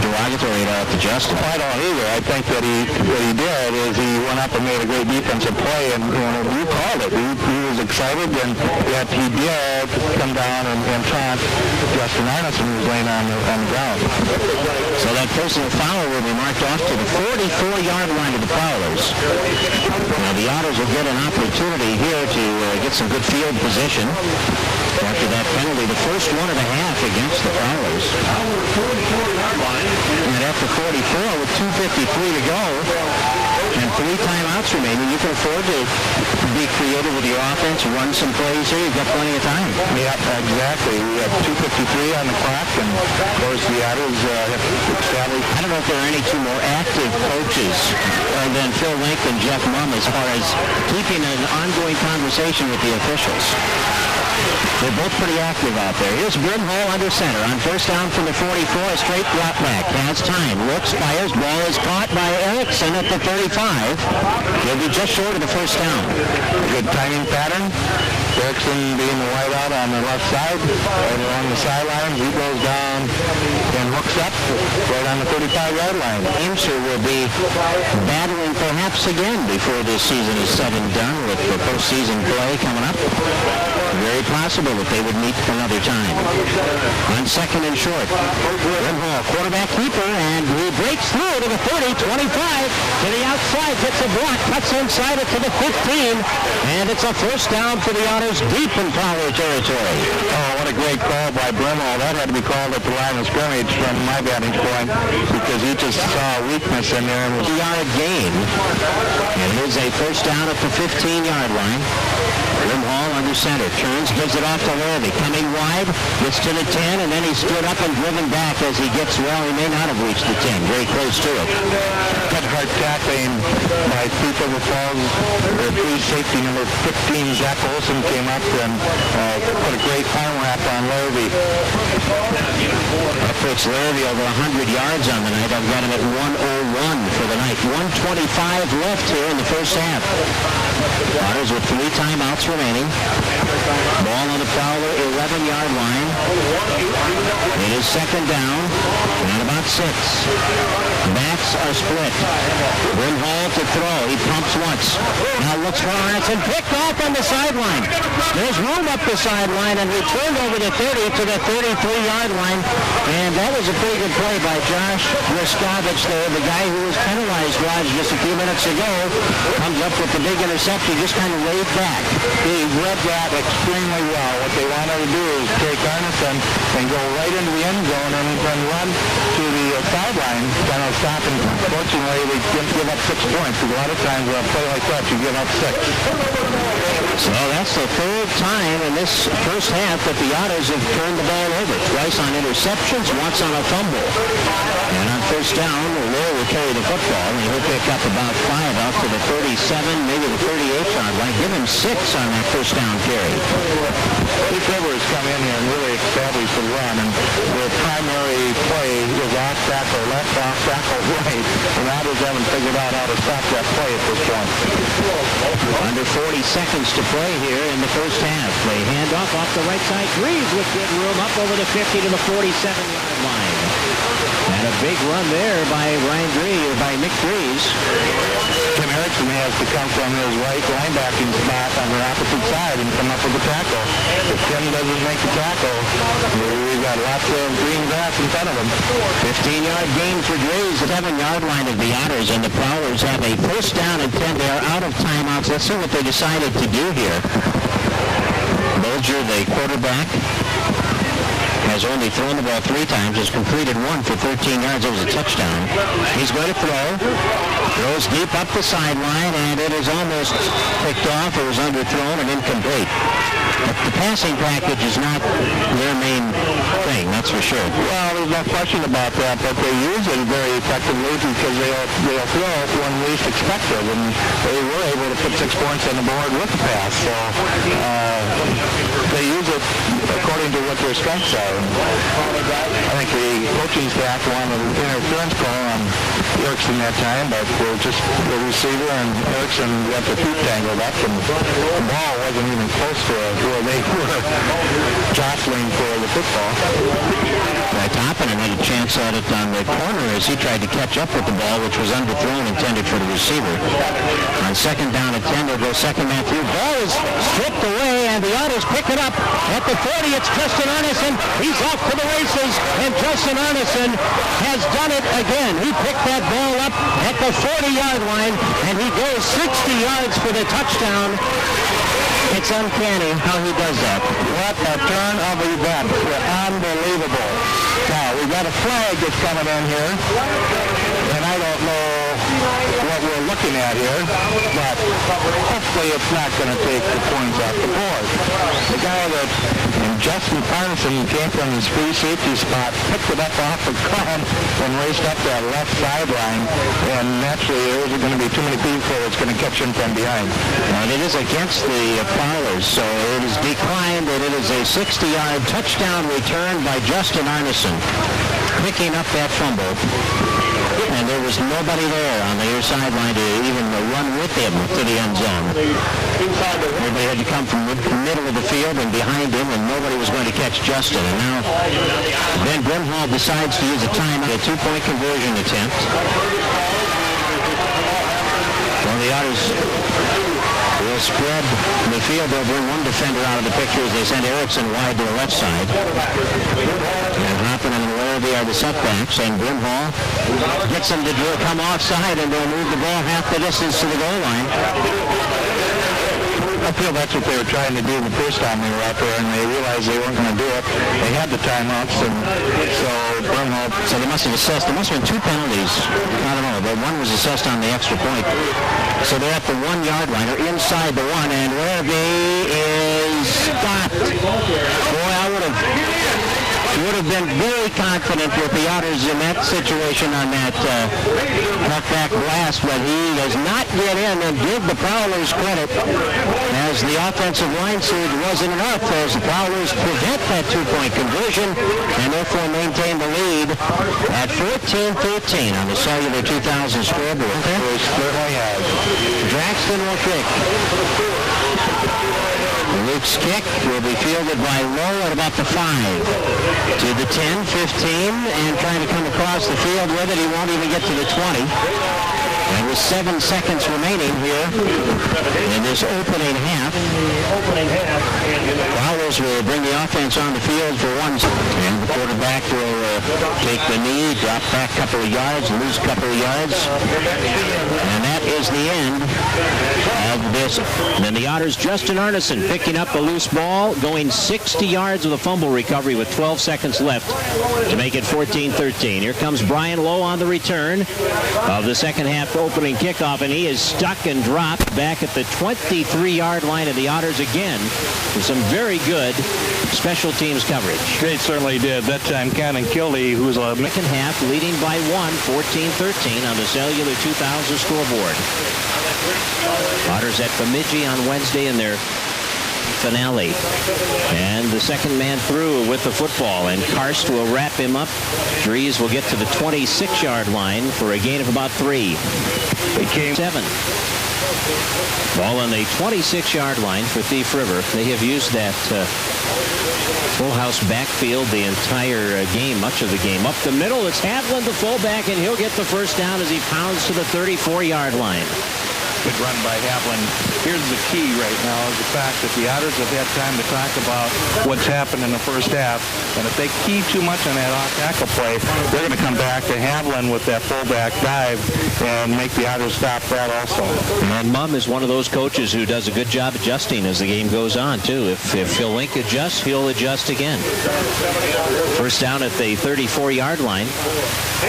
derogatory at all to Justin. I don't either. I think that what he did is he went up and made a great defensive play, and you called it. He was excited, and yet he did come down and taunt Justin Arneson, who was laying on the ground. So that personal foul will be marked off to the 44-yard line of the Prowlers. Now the Otters will get an opportunity here to get some good field position after that penalty, the first one of the half against the Prowlers. And after 44 with 2:53 to go and 3 timeouts remaining, you can afford to be creative with your offense, run some plays here. You've got plenty of time. Yeah, exactly. We have 2:53 on the clock, and of course the Otters have established. I don't know if there are any 2 more active coaches than Phil Link and Jeff Mumm as far as keeping an ongoing conversation with the officials. They're both pretty active out there. Here's Brimhall under center on first down from the 44, a straight drop back. Has time, looks, fires, ball is caught by Erickson at the 35. He'll be just short of the first down. Good timing pattern. Erickson being the wideout on the left side, right along the sideline. He goes down and hooks up right on the 35-yard line. Amster will be battling perhaps again before this season is said and done with the postseason play coming up. Very possible that they would meet another time. On second and short, Brimhall, quarterback keeper, and he breaks through to the 30, 25, to the outside, gets a block, cuts inside it to the 15, and it's a first down for the Otters deep in Prowler territory. Oh, what a great call by Brimhall. That had to be called at the line of scrimmage from my vantage point, because he just saw weakness in there. 2-yard gain, and it is a first down at the 15-yard line. Brimhall under center, turns, gives it off to Larrivy, coming wide, gets to the 10, and then he stood up and driven back as he gets, well, he may not have reached the 10, very close to it. Good hard tackling by Thief River Falls. Their free safety number 15, Zach Olson, came up and put a great arm wrap on Larrivy. That puts Larrivy over 100 yards on the night. I've got him at 101 for the night. 1:25 left here in the first half. Otters with 3 timeouts remaining. Ball on the Fowler 11-yard line. It is second down and about 6. Backs are split. Brimhall to throw. He pumps once. Now looks for Arneson. Picked off on the sideline. There's room up the sideline and returned over the 30 to the 33-yard line. And that was a pretty good play by Josh Ruskovich there, the guy who was penalized, Raj, just a few minutes ago. Comes up with the big interception, just kind of laid back. He read that extremely well. What they wanted to do is take Arneson and go right into the end zone and then run to the sideline, kind of stop. And fortunately, they didn't give up 6 points. Because a lot of times with a play like that, you give up 6. So that's the third time in this first half that the Otters have turned the ball over. Twice on interceptions, once on a fumble. And on first down, Loe will carry the football, and he'll pick up about 5 out to the 37, maybe the 38-yard line. Give him 6 on that first down carry. Thief River has come in here and really established the run, and their primary play is off tackle left, off tackle right, and Otters haven't figured out how to stop that play at this point. Under 40 seconds to play here in the first half. They hand off the right side. Drees with good room up over the 50 to the 47-yard line. And a big run there by Nick Drees. Tim Erickson has to come from his right linebacking spot on the opposite side and come up with a tackle. If Tim doesn't make the tackle, we've got lots of green grass in front of him. 15-yard gain for Drees. The 7-yard line of the Otters, and the Prowlers have a first down and 10. They are out of timeouts. Let's see what they decided to do here. Bulger, the quarterback, has only thrown the ball 3 times, has completed 1 for 13 yards. It was a touchdown. He's going to throw. Throws deep up the sideline, and it is almost picked off. It was underthrown and incomplete. But the passing package is not their main thing, that's for sure. Well, there's no question about that, but they use it very effectively because they'll throw it when least expected, and they were able to put 6 points on the board with the pass. So they use it according to what their strengths are. I think the coaching staff wanted an interference call on Erickson that time, but just the receiver and Erickson got their feet tangled up, and the ball wasn't even close to where they were jostling for the football. Hopponen had a chance at it on the corner as he tried to catch up with the ball, which was underthrown, intended for the receiver. On second down at 10, they'll go second man through. Ball is stripped away, and the Otters pick it up at the 40. It's Justin Arneson. He's off to the races, and Justin Arneson has done it again. He picked that ball up at the 40-yard line, and he goes 60 yards for the touchdown. It's uncanny how he does that. What a turn of events. Unbelievable. Now, we've got a flag that's coming in here, and I don't know what we're looking at here, but hopefully it's not going to take the points off the board. The guy that, Justin Arneson, came from his free safety spot, picked it up off the ground and raced up that left sideline, and naturally there isn't going to be too many people that's going to catch him from behind. And it is against the Fowlers, so it is declined, and it is a 60-yard touchdown return by Justin Arneson, picking up that fumble. And there was nobody there on the near sideline to even run with him to the end zone. Everybody had to come from the middle of the field and behind him, and nobody was going to catch Justin. And now Ben Brimhall decides to use a timeout, a 2-point conversion attempt. Well, the Otters will spread the field. They'll bring one defender out of the picture as they send Erickson wide to the left side. And Hopponen and Larrivy are the setbacks, and Brimhall gets them to come offside, and they'll move the ball half the distance to the goal line. I feel that's what they were trying to do the first time they were out there, and they realized they weren't going to do it. They had the timeouts, and so Brimhall... So they must have assessed. There must have been 2 penalties. I don't know, but one was assessed on the extra point. So they're at the 1-yard line, or inside the 1, and Larrivy is stopped. Boy, I would have been very confident with the Otters in that situation on that knockback blast, but he does not get in and give the Prowlers credit, as the offensive line surge wasn't enough, as the Prowlers prevent that 2-point conversion and therefore maintain the lead at 14-13 on the Cellular 2000 scoreboard. Draxton will kick. Luke's kick will be fielded by Loe at about the 5. To the 10, 15, and trying to come across the field with it. He won't even get to the 20. And with 7 seconds remaining here in this opening half, Fowlers will bring the offense on the field for 1 second. And the quarterback will take the knee, drop back a couple of yards, lose a couple of yards. And that is the end of this. And then the Otters, Justin Arneson picking up a loose ball, going 60 yards with a fumble recovery with 12 seconds left to make it 14-13. Here comes Brian Loe on the return of the second half opening kickoff, and he is stuck and dropped back at the 23-yard line of the Otters again with some very good special teams coverage. They certainly did. That time, Cannon Kildy, who's a second half leading by 1, 14-13 on the Cellular 2000 scoreboard. Otters at Bemidji on Wednesday in their finale. And the second man through with the football, and Karst will wrap him up. Drees will get to the 26-yard line for a gain of about 3. They came 7. Ball on the 26-yard line for Thief River. They have used that full house backfield the entire game, much of the game. Up the middle, it's Havlin, the fullback, and he'll get the first down as he pounds to the 34-yard line. Good run by Havlin. Here's the key right now is the fact that the Otters have had time to talk about what's happened in the first half. And if they key too much on that off-tackle play, they're going to come back to Havlin with that fullback dive and make the Otters stop that also. And Mumm is one of those coaches who does a good job adjusting as the game goes on, too. If Phil Link adjusts, he'll adjust again. First down at the 34-yard line.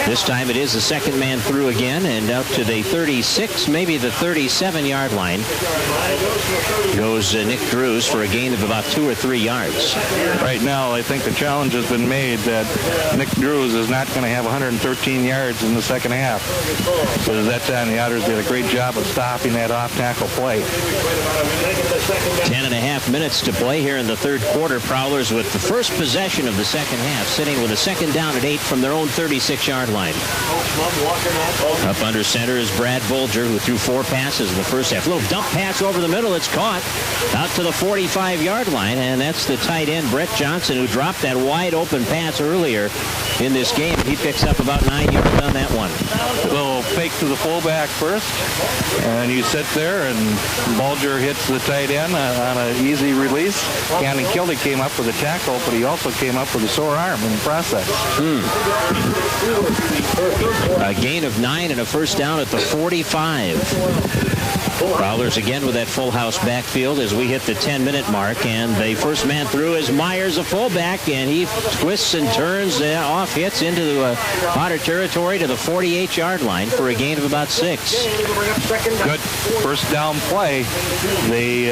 This time it is the second man through again, and out to the 36, maybe the 37-yard line goes Nick Drees for a gain of about 2 or 3 yards. Right now, I think the challenge has been made that Nick Drees is not going to have 113 yards in the second half. So at that time, the Otters did a great job of stopping that off-tackle play. 10.5 minutes to play here in the third quarter. Prowlers with the first possession of the second half, sitting with a second down at 8 from their own 36-yard line. Up under center is Brian Bulger, who threw 4 passes in the first half. A little dump pass over the middle. It's caught out to the 45-yard line, and that's the tight end, Brett Johnson, who dropped that wide-open pass earlier in this game. He picks up about 9 yards on that one. A little fake to the fullback first, and you sit there, and Bulger hits the tight end on an easy release. Cannon Kildy came up with a tackle, but he also came up with a sore arm in the process. A gain of 9 and a first down at the 45. Prowlers again with that full house backfield as we hit the 10-minute mark, and the first man through is Myers, a fullback, and he twists and turns off, hits into the Otter territory to the 48-yard line for a gain of about 6. Good first down play. They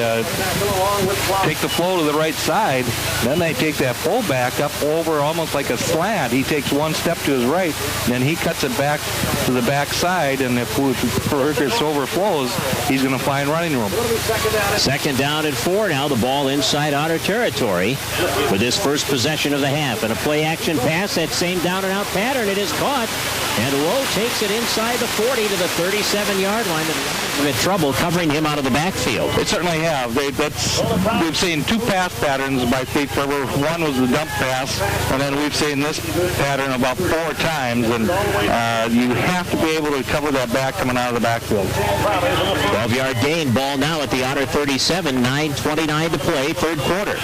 take the flow to the right side, then they take that fullback up over almost like a slant. He takes one step to his right, then he cuts it back to the back side, and if Fergus overflows, he's going to find running room. Second down and 4 now. The ball inside Otter territory for this first possession of the half. And a play-action pass, that same down-and-out pattern. It is caught. And Loe takes it inside the 40 to the 37-yard line. They've had trouble covering him out of the backfield. They certainly have. We've seen 2 pass patterns by Thief River. One was the dump pass, and then we've seen this pattern about 4 times. And you have to be able to cover that back coming out of the backfield. 12-yard gain. Ball now at the Otter 37. 9:29 to play, third quarter.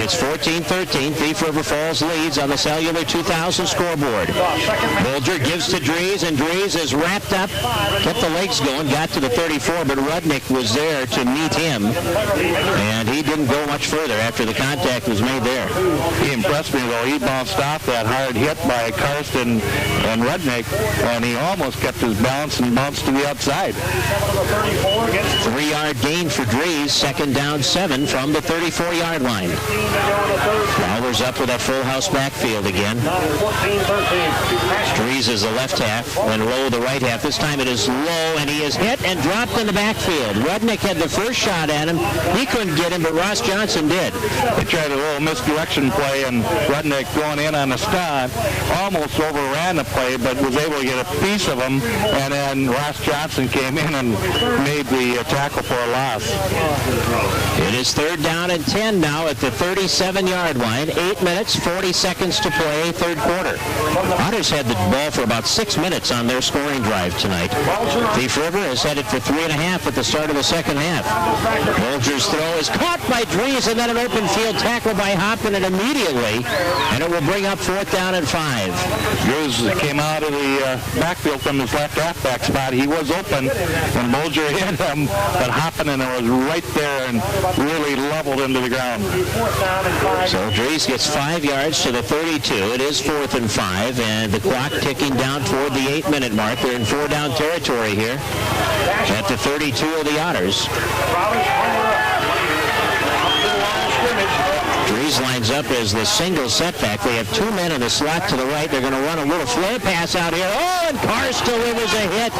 It's 14-13. Thief River Falls leads on the Cellular 2000 scoreboard. Bulger gives to Drees, and Drees is wrapped up, kept the legs going, got to the 34, but Radniecki was there to meet him, and he didn't go much further after the contact was made there. He impressed me, though. He bounced off that hard hit by Karst and Radniecki, and he almost kept his balance and bounced to the outside. 3-yard gain for Drees, second down 7 from the 34-yard line. Fowlers up with that full house backfield again. Drees is the left half, and Loe the right half. This time it is Loe, and he is hit and dropped in the backfield. Radniecki had the first shot at him. He couldn't get him, but Ross Johnson did. They tried a little misdirection play, and Radniecki going in on the stunt almost overran the play, but was able to get a piece of him, and then Ross Johnson came in and made the tackle for a loss. It is 3rd down and 10 now at the 37-yard line. 8 minutes, 40 seconds to play, third quarter. Otters had the ball for about 6 minutes on their scoring drive tonight. Thief River is headed for 3.5 at the start of the second half. Bulger's throw is caught by Drees, and then an open field tackle by Hopponen immediately, and it will bring up 4th down and 5. Drees came out of the backfield from his left halfback spot. He was open, and Bulger hit him, but Hopponen was right there and really leveled into the ground. So Drees gets 5 yards to the 32. It is 4th and 5, and the clock ticking down toward the 8-minute mark. They're in 4-down territory here at the 32 of the Otters. Drees lines up as the single setback. They have 2 men in the slot to the right. They're going to run a little flare pass out here. Oh, and Karst delivers a hit.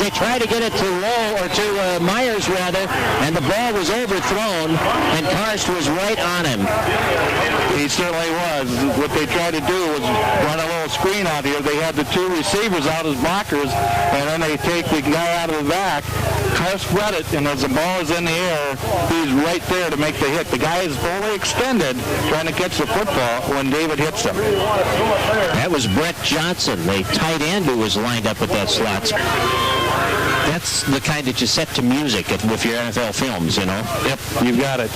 They try to get it to Loe, or to Myers rather, and the ball was overthrown, and Karst was right on him. He certainly was. What they tried to do was run a little screen out here. They had the 2 receivers out as blockers, and then they take the guy out of the back. Karst read it, and as the ball is in the air, he's right there to make the hit. The guy is fully extended trying to catch the football when David hits him. That was Brett Johnson, the tight end who was lined up at that slot. That's the kind that you set to music with your NFL films, you know. Yep, you've got it.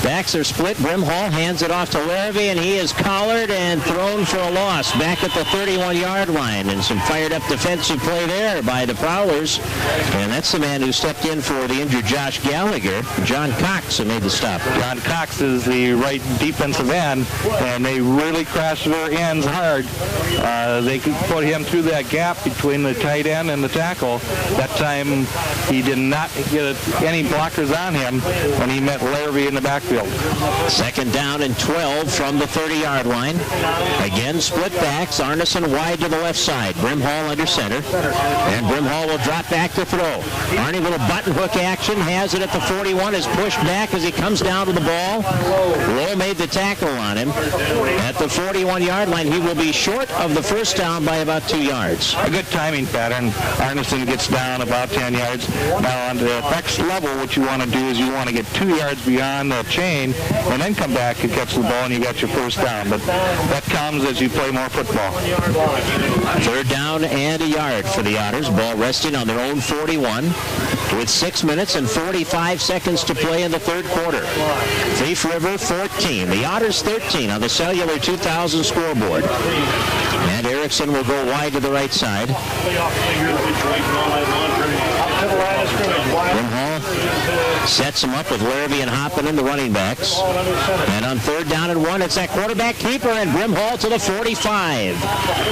Backs are split. Brimhall hands it off to Larrivy, and he is collared and thrown for a loss back at the 31-yard line. And some fired-up defensive play there by the Prowlers. And that's the man who stepped in for the injured Josh Gallagher, John Cox, who made the stop. John Cox is the right defensive end, and they really crashed their ends hard. They could put him through that gap between the tight end and the tackle. That time, he did not get any blockers on him when he met Larrivy in the backfield. 2nd down and 12 from the 30-yard line. Again, split backs. Arneson wide to the left side. Brimhall under center. And Brimhall will drop back to throw. Arnie, little button hook action. Has it at the 41. Is pushed back as he comes down to the ball. Loe made the tackle on him. At the 41-yard line, he will be short of the first down by about 2 yards. A good timing pattern. Arneson gets down about 10 yards. Now on the next level, what you want to do is you want to get 2 yards beyond the chain and then come back and catch the ball, and you got your first down. But that comes as you play more football. 3rd down and a yard for the Otters. Ball resting on their own 41 with 6 minutes and 45 seconds to play in the third quarter. Thief River 14. The Otters 13 on the Cellular 2000 scoreboard. And Erickson will go wide to the right side. Brimhall sets him up with Larrivy and Hopponen, the running backs. And on 3rd down and 1, it's that quarterback keeper, and Brimhall to the 45.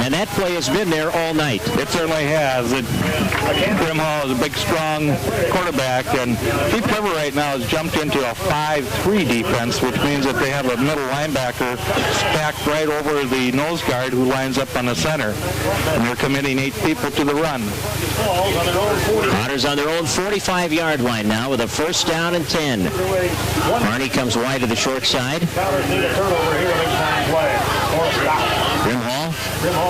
And that play has been there all night. It certainly has. Brimhall is a big, strong quarterback, and Thief River right now has jumped into a 5-3 defense, which means that they have a middle linebacker stacked right over the nose guard who lines up on the center. And they're committing 8 people to the run. Otters on their own 45-yard line now with a 1st down and 10. Arnie comes wide to the short side. Brimhall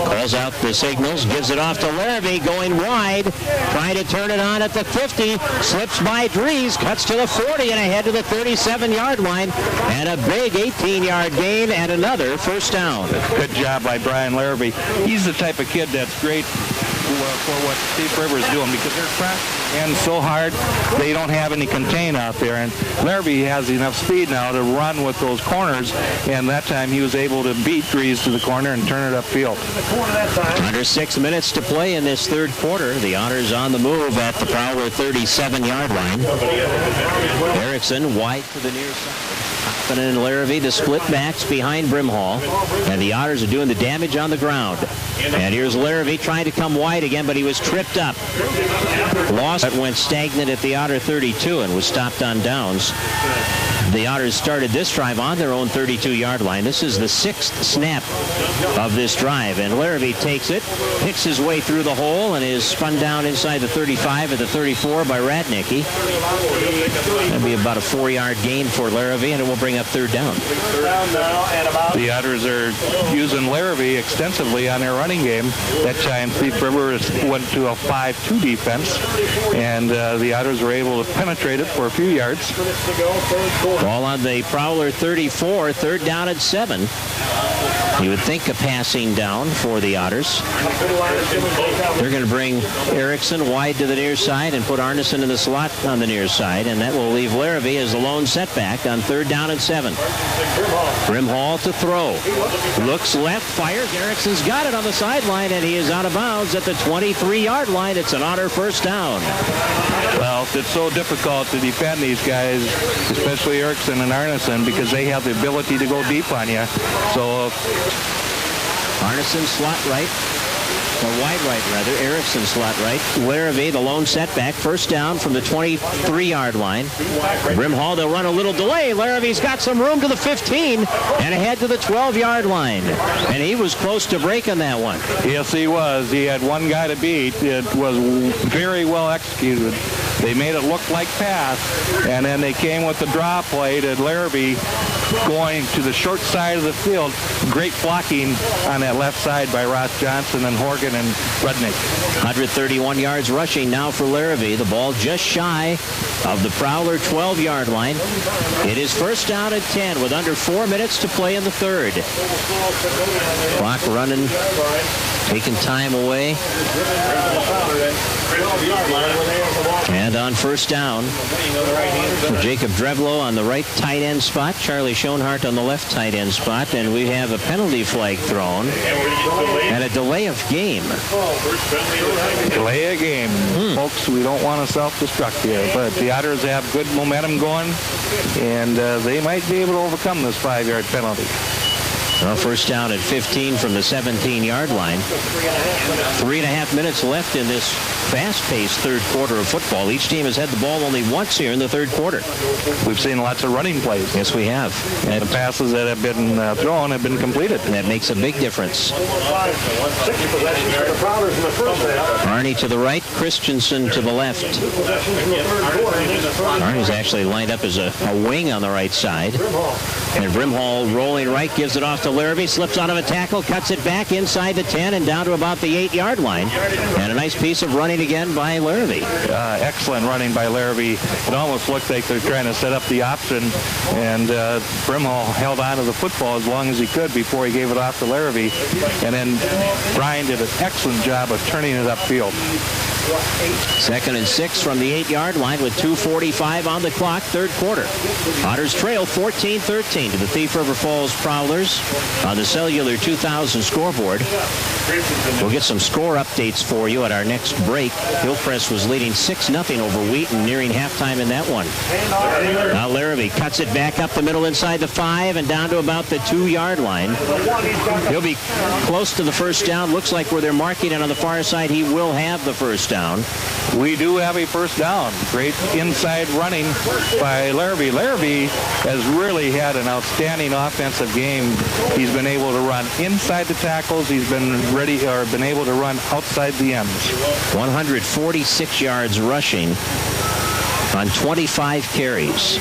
calls out the signals, gives it off to Larrivy, going wide, trying to turn it on at the 50, slips by Drees, cuts to the 40 and ahead to the 37-yard line, and a big 18-yard gain and another 1st down. Good job by Brian Larrivy. He's the type of kid that's great for what Thief River is doing, because they're crashing in so hard they don't have any contain out there, and Larrivy has enough speed now to run with those corners, and that time he was able to beat Drees to the corner and turn it upfield. Under 6 minutes to play in this third quarter. The Otters on the move at the Prowler 37-yard line. Erickson wide to the near side. Hopponen and Larrivy, the split backs behind Brimhall, and the Otters are doing the damage on the ground. And here's Larrivy trying to come wide again, but he was tripped up. Lost, went stagnant at the Otter 32 and was stopped on downs. The Otters started this drive on their own 32-yard line. This is the 6th snap of this drive, and Larrivy takes it, picks his way through the hole, and is spun down inside the 35 at the 34 by Radniecki. That'll be about a 4-yard gain for Larrivy, and it will bring up 3rd down. The Otters are using Larrivy extensively on their running game. That time, Thief River went to a 5-2 defense, and the Otters were able to penetrate it for a few yards. Ball on the Prowler 34, 3rd down and 7. You would think a passing down for the Otters. They're going to bring Erickson wide to the near side and put Arneson in the slot on the near side, and that will leave Larrivy as the lone setback on 3rd down and 7. Brimhall to throw. Looks left, fires. Erickson's got it on the sideline, and he is out of bounds at the 23-yard line. It's an Otter 1st down. Well, it's so difficult to defend these guys, especially Erickson and Arneson, because they have the ability to go deep on you. So Arneson slot right, or wide right rather. Erickson slot right. Larrivy, the lone setback. 1st down from the 23-yard line. Brimhall, they'll run a little delay. Larrivy's got some room to the 15 and ahead to the 12-yard line. And he was close to breaking that one. Yes, he was. He had one guy to beat. It was very well executed. They made it look like pass, and then they came with the draw play to Larrivy going to the short side of the field. Great blocking on that left side by Ross Johnson and Horgan and Rudnick. 131 yards rushing now for Larrivy. The ball just shy of the Prowler 12-yard line. It is 1st down and 10 with under 4 minutes to play in the 3rd. Clock running, taking time away. And on 1st down, Jacob Drevlo on the right tight end spot, Charlie Schoenhart on the left tight end spot, and we have a penalty flag thrown and a delay of game. Delay of game. Folks, we don't want to self-destruct here, but the Otters have good momentum going, and they might be able to overcome this 5-yard penalty. Well, 1st down at 15 from the 17-yard line. 3.5 minutes left in this fast-paced 3rd quarter of football. Each team has had the ball only once here in the 3rd quarter. We've seen lots of running plays. Yes, we have. And the passes that have been thrown have been completed. That makes a big difference. Arnie to the right, Christensen to the left. Arnie's actually lined up as a wing on the right side. And Brimhall rolling right, gives it off to Larrivy, slips out of a tackle, cuts it back inside the 10 and down to about the 8-yard line. And a nice piece of running again by Larrivy. Excellent running by Larrivy. It almost looked like they're trying to set up the option, and Brimhall held on to the football as long as he could before he gave it off to Larrivy. And then Brian did an excellent job of turning it upfield. 2nd and 6 from the 8-yard line with 2:45 on the clock, 3rd quarter. Otters trail 14-13 to the Thief River Falls Prowlers on the Cellular 2000 scoreboard. We'll get some score updates for you at our next break. Hillcrest was leading 6-0 over Wheaton, nearing halftime in that one. Now Larrivy cuts it back up the middle inside the 5 and down to about the 2-yard line. He'll be close to the 1st down. Looks like where they're marking it on the far side, he will have the 1st down. We do have a 1st down. Great inside running by Larrivy. Larrivy has really had an outstanding offensive game. He's been able to run inside the tackles. He's been been able to run outside the ends. 146 yards rushing on 25 carries.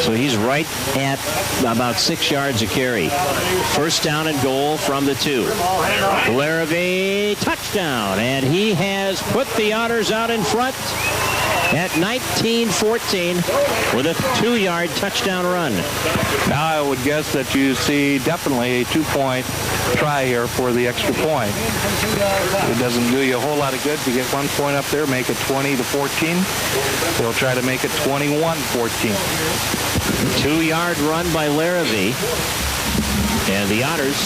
So he's right at about 6 yards a carry. 1st down and goal from the 2. Larrivy, touchdown, and he has put the Otters out in front at 19-14 with a 2-yard touchdown run. Now I would guess that you see definitely a 2-point try here for the extra point. It doesn't do you a whole lot of good to get 1 point up there, make it 20-14. They'll try to make it 21-14. 2-yard run by Larrivy. And the Otters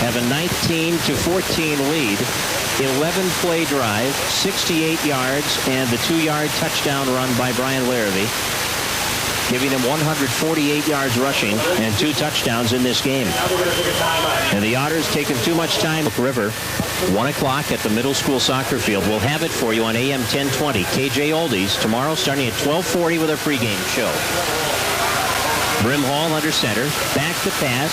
have a 19-14 lead. 11-play drive, 68 yards, and the 2-yard touchdown run by Brian Larrivy, giving him 148 yards rushing and 2 touchdowns in this game. And the Otters taking too much time. River, 1 o'clock at the middle school soccer field. We'll have it for you on AM 1020. KJ Oldies tomorrow starting at 12:40 with a pregame show. Brimhall under center. Back to pass.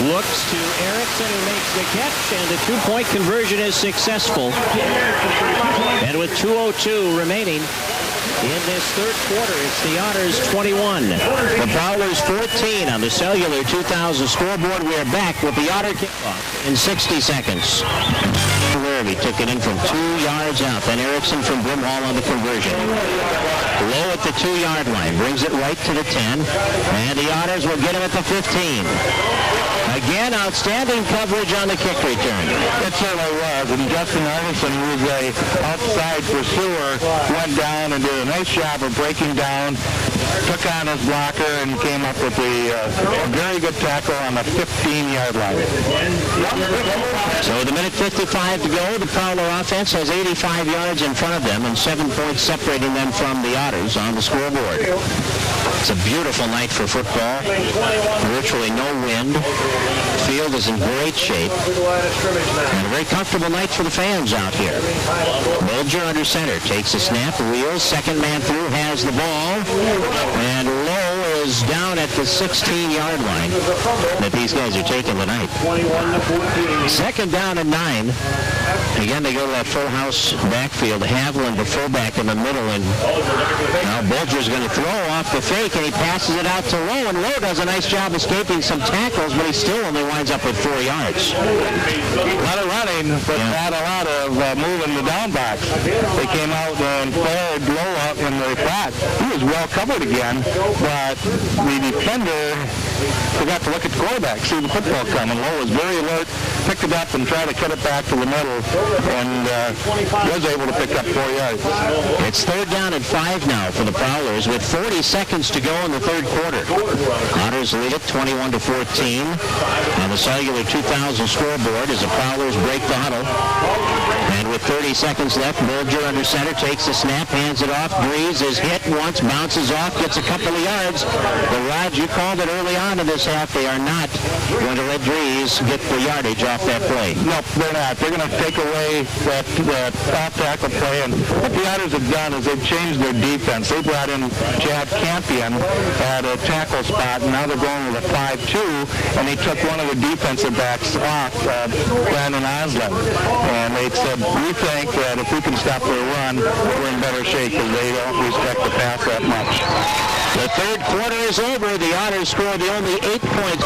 Looks to Erickson, who makes the catch, and the two-point conversion is successful. And with 2:02 remaining in this third quarter, it's the Otters 21. The Prowlers 14 on the Cellular 2000 scoreboard. We are back with the Otter kickoff in 60 seconds. Larrivy took it in from 2 yards out. Then Erickson from Brimhall on the conversion. Low at the 2-yard line. Brings it right to the 10. And the Otters will get him at the 15. Again, outstanding coverage on the kick return. It certainly was. And Justin Arneson, who's a outside pursuer, went down and did a nice job of breaking down, took on his blocker, and came up with a very good tackle on the 15-yard line. So with a minute 55 to go, the Prowler offense has 85 yards in front of them and 7 points separating them from the Otters on the scoreboard. It's a beautiful night for football. Virtually no wind. Field is in great shape. And a very comfortable night for the fans out here. Bulger under center takes a snap, wheels, second man through, has the ball, and Loe is down at the 16-yard line that these guys are taking tonight. Second down and 9. Again, they go to that full house backfield. Haviland, the fullback, in the middle, and now Bulger's going to throw off the fake, and he passes it out to Loe, and Loe does a nice job escaping some tackles, but he still only winds up with 4 yards. A lot of running, but not a lot of moving the down box. They came out and fired Loe up in the flat. He was well covered again, but the defender forgot to look at the quarterback, see the football coming. Loe was very alert, picked it up and tried to cut it back to the middle, and was able to pick up 4 yards. It's third down and 5 now for the Prowlers with 40 seconds to go in the third quarter. Otters lead it 21-14 on the Cellular 2000 scoreboard as the Prowlers break the huddle. And with 30 seconds left, Bulger under center takes the snap, hands it off. Drees is hit once, bounces off, gets a couple of yards. But Rod, you called it early on in this half. They are not going to let Drees get the yardage off that play. Nope, they're not. They're going to take away that off tackle play. And what the Otters have done is they've changed their defense. They brought in Chad Campion at a tackle spot, and now they're going with a 5-2, and they took one of the defensive backs off, Brandon Osland. And they said, we think that if we can stop their run, we're in better shape because they don't respect the pass that much. The third quarter is over. The Otters score the only 8 points.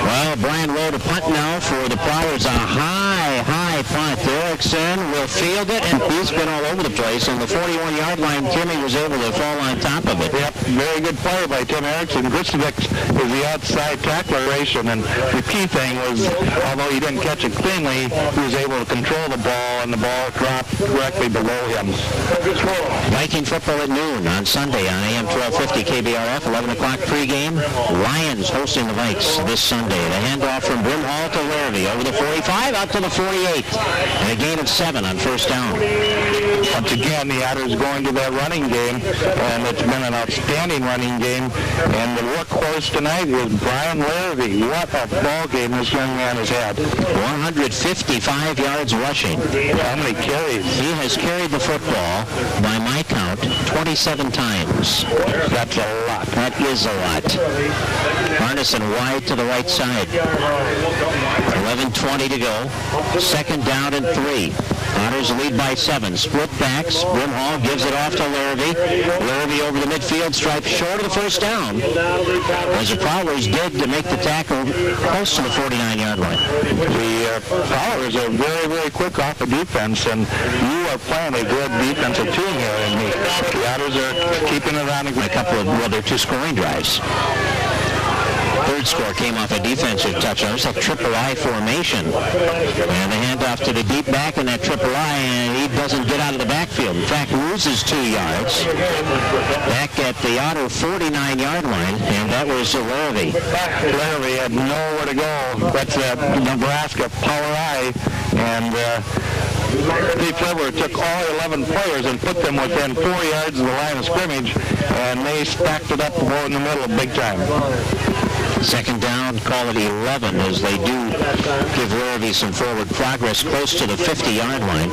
Well, Brian Loe to punt now for the Prowlers. A high punt. Erickson will field it, and he's been all over the place. On the 41-yard line, Timmy was able to fall on top of it. Yep, very good play by Tim Erickson. Griskovic is the outside tackleration, and the key thing was, although he didn't catch it cleanly, he was able to control the ball, and the ball dropped directly below him. Viking football at noon on Sunday on AM 1250 KBRF, 11 o'clock pregame. Lions hosting the Vikes this Sunday. The handoff from Brimhall to Larrivy over the 45, out to the 48. And a gain of 7 on first down. Once again, the Otters going to that running game, and it's been an outstanding running game. And the workhorse tonight is Brian Larrivy. What a ball game this young man has had. 155 yards rushing. How many carries? He has carried the football, by my count, 27 times. That's a lot. That is a lot. Arneson wide to the right side. 11:20 to go. Second down and 3. Otters lead by 7. Split backs. Brimhall gives it off to Larrivy. Larrivy over the midfield stripe short of the first down. As the Prowlers did to make the tackle close to the 49-yard line. The Fowlers are very, very quick off the defense, and you are playing a good defensive team here. And the Otters are keeping it on a couple of, well, they're 2 scoring drives. Third score came off a defensive touchdown. It's a triple I formation. And the handoff to the deep back in that triple I, and he doesn't get out of the backfield. In fact, loses 2 yards. Back at the Otter 49-yard line, and that was Larrivy. Larrivy had nowhere to go. That's that Nebraska power I, and Thief River took all 11 players and put them within 4 yards of the line of scrimmage, and they stacked it up more in the middle big time. Second down, call it 11 as they do give Larrivy some forward progress close to the 50-yard line.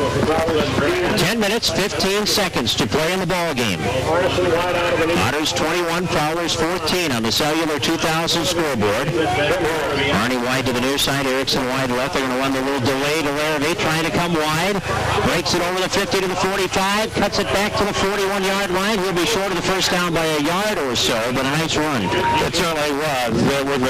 10 minutes, 15 seconds to play in the ball game. Otters 21, Fowlers 14 on the cellular 2000 scoreboard. Arnie wide to the near side, Erickson wide left. They're going to run the little delay to Larrivy, trying to come wide. Breaks it over the 50 to the 45, cuts it back to the 41-yard line. He'll be short of the first down by a yard or so, but a nice run. It certainly was. It was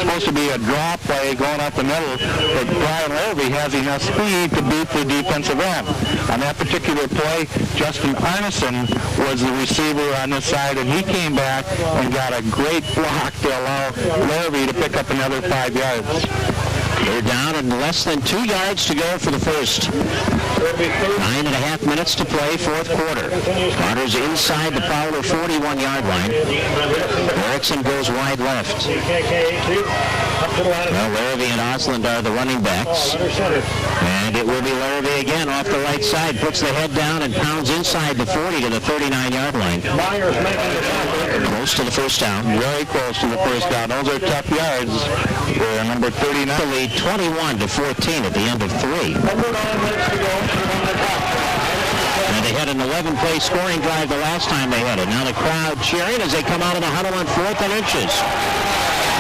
supposed to be a draw play going up the middle, but Brian Larrivy has enough speed to beat the defensive end. On that particular play, Justin Arneson was the receiver on this side, and he came back and got a great block to allow Larrivy to pick up another 5 yards. They're down and less than 2 yards to go for the first. 9.5 minutes to play, fourth quarter. Otters inside the Prowler 41-yard line. Erickson goes wide left. Well, Larrivy and Osland are the running backs. And it will be Larrivy again off the right side. Puts the head down and pounds inside the 40 to the 39-yard line. Close to the first down. Very close to the first down. Those are tough yards for number 39. The lead 21-14 at the end of 3. And they had an 11-play scoring drive the last time they had it. Now the crowd cheering as they come out of the huddle on 4th and inches.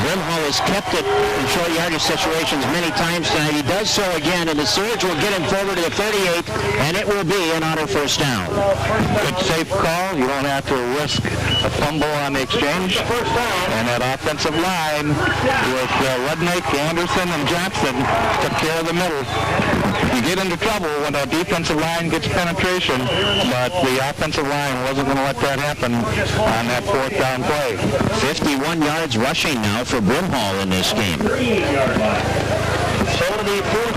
Brimhall has kept it in short yardage situations many times tonight. He does so again, and the surge will get him forward to the 38, and it will be an Otter first down. Good safe call. You don't have to risk a fumble on the exchange. And that offensive line with Radniecki, Anderson, and Johnson took care of the middle. You get into trouble when that defensive line gets penetration, but the offensive line wasn't going to let that happen on that 4th down play. 51 yards rushing now for Brimhall in this game.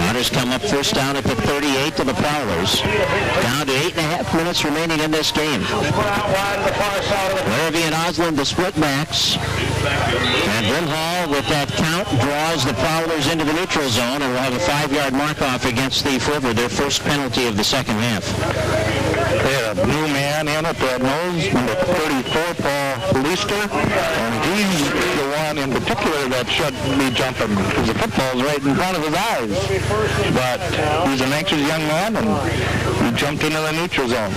Otters come up first down at the 38 to the Prowlers. Down to 8.5 minutes remaining in this game. Larrivy and Osland, the split backs. And Brimhall, with that count, draws the Prowlers into the neutral zone and will have a 5-yard mark-off against Thief River, their first penalty of the second half. They had a new man in at that nose, number 34, Paul Leister, and he's the one in particular that should be jumping because the football's right in front of his eyes. But he's an anxious young man, and he jumped into the neutral zone.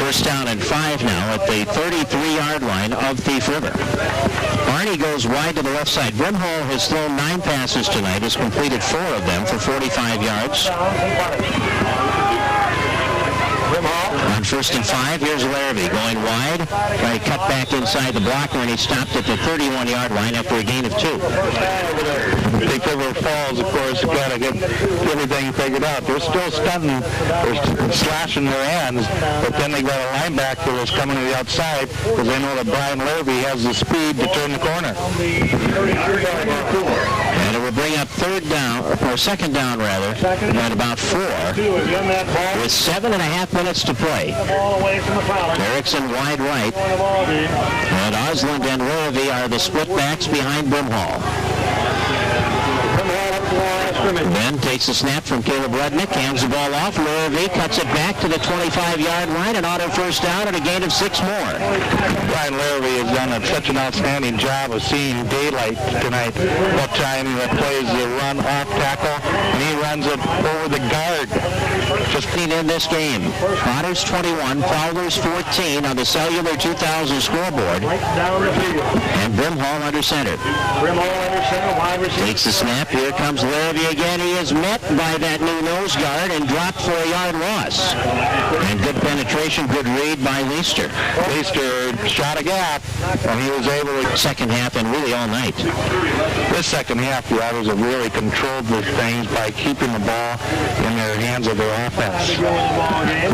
First down and 5 now at the 33-yard line of Thief River. Arnie goes wide to the left side. Brimhall has thrown 9 passes tonight, has completed 4 of them for 45 yards. On first and 5, here's Larrivy going wide, trying to cut back inside the blocker, and he stopped at the 31-yard line after a gain of 2. Thief River Falls, of course, have got to get everything figured out. They're still stunting, they're slashing their hands, but then they got a linebacker that's coming to the outside because they know that Brian Larrivy has the speed to turn the corner. And it will bring up second down at about 4, with 7.5 minutes to play. Erickson wide right, and Osland and Larrivy are the split backs behind Brimhall. Ben takes the snap from Caleb Rudnick, hands the ball off. Larrivy cuts it back to the 25-yard line, and Otter first down and a gain of 6 more. Brian Larrivy has done such an outstanding job of seeing daylight tonight. What time he plays the run off tackle, and he runs it over the guard. Just in this game. Otters 21, Fowlers 14 on the cellular 2000 scoreboard. And Brimhall under center. Takes the snap. Here comes Larrivy again. He is met by that new nose guard and dropped for a yard loss. And good penetration, good read by Leister. Leister shot a gap, and he was able to... Second half and really all night. This second half, the Otters have really controlled these things by keeping the ball in their hands of their offense.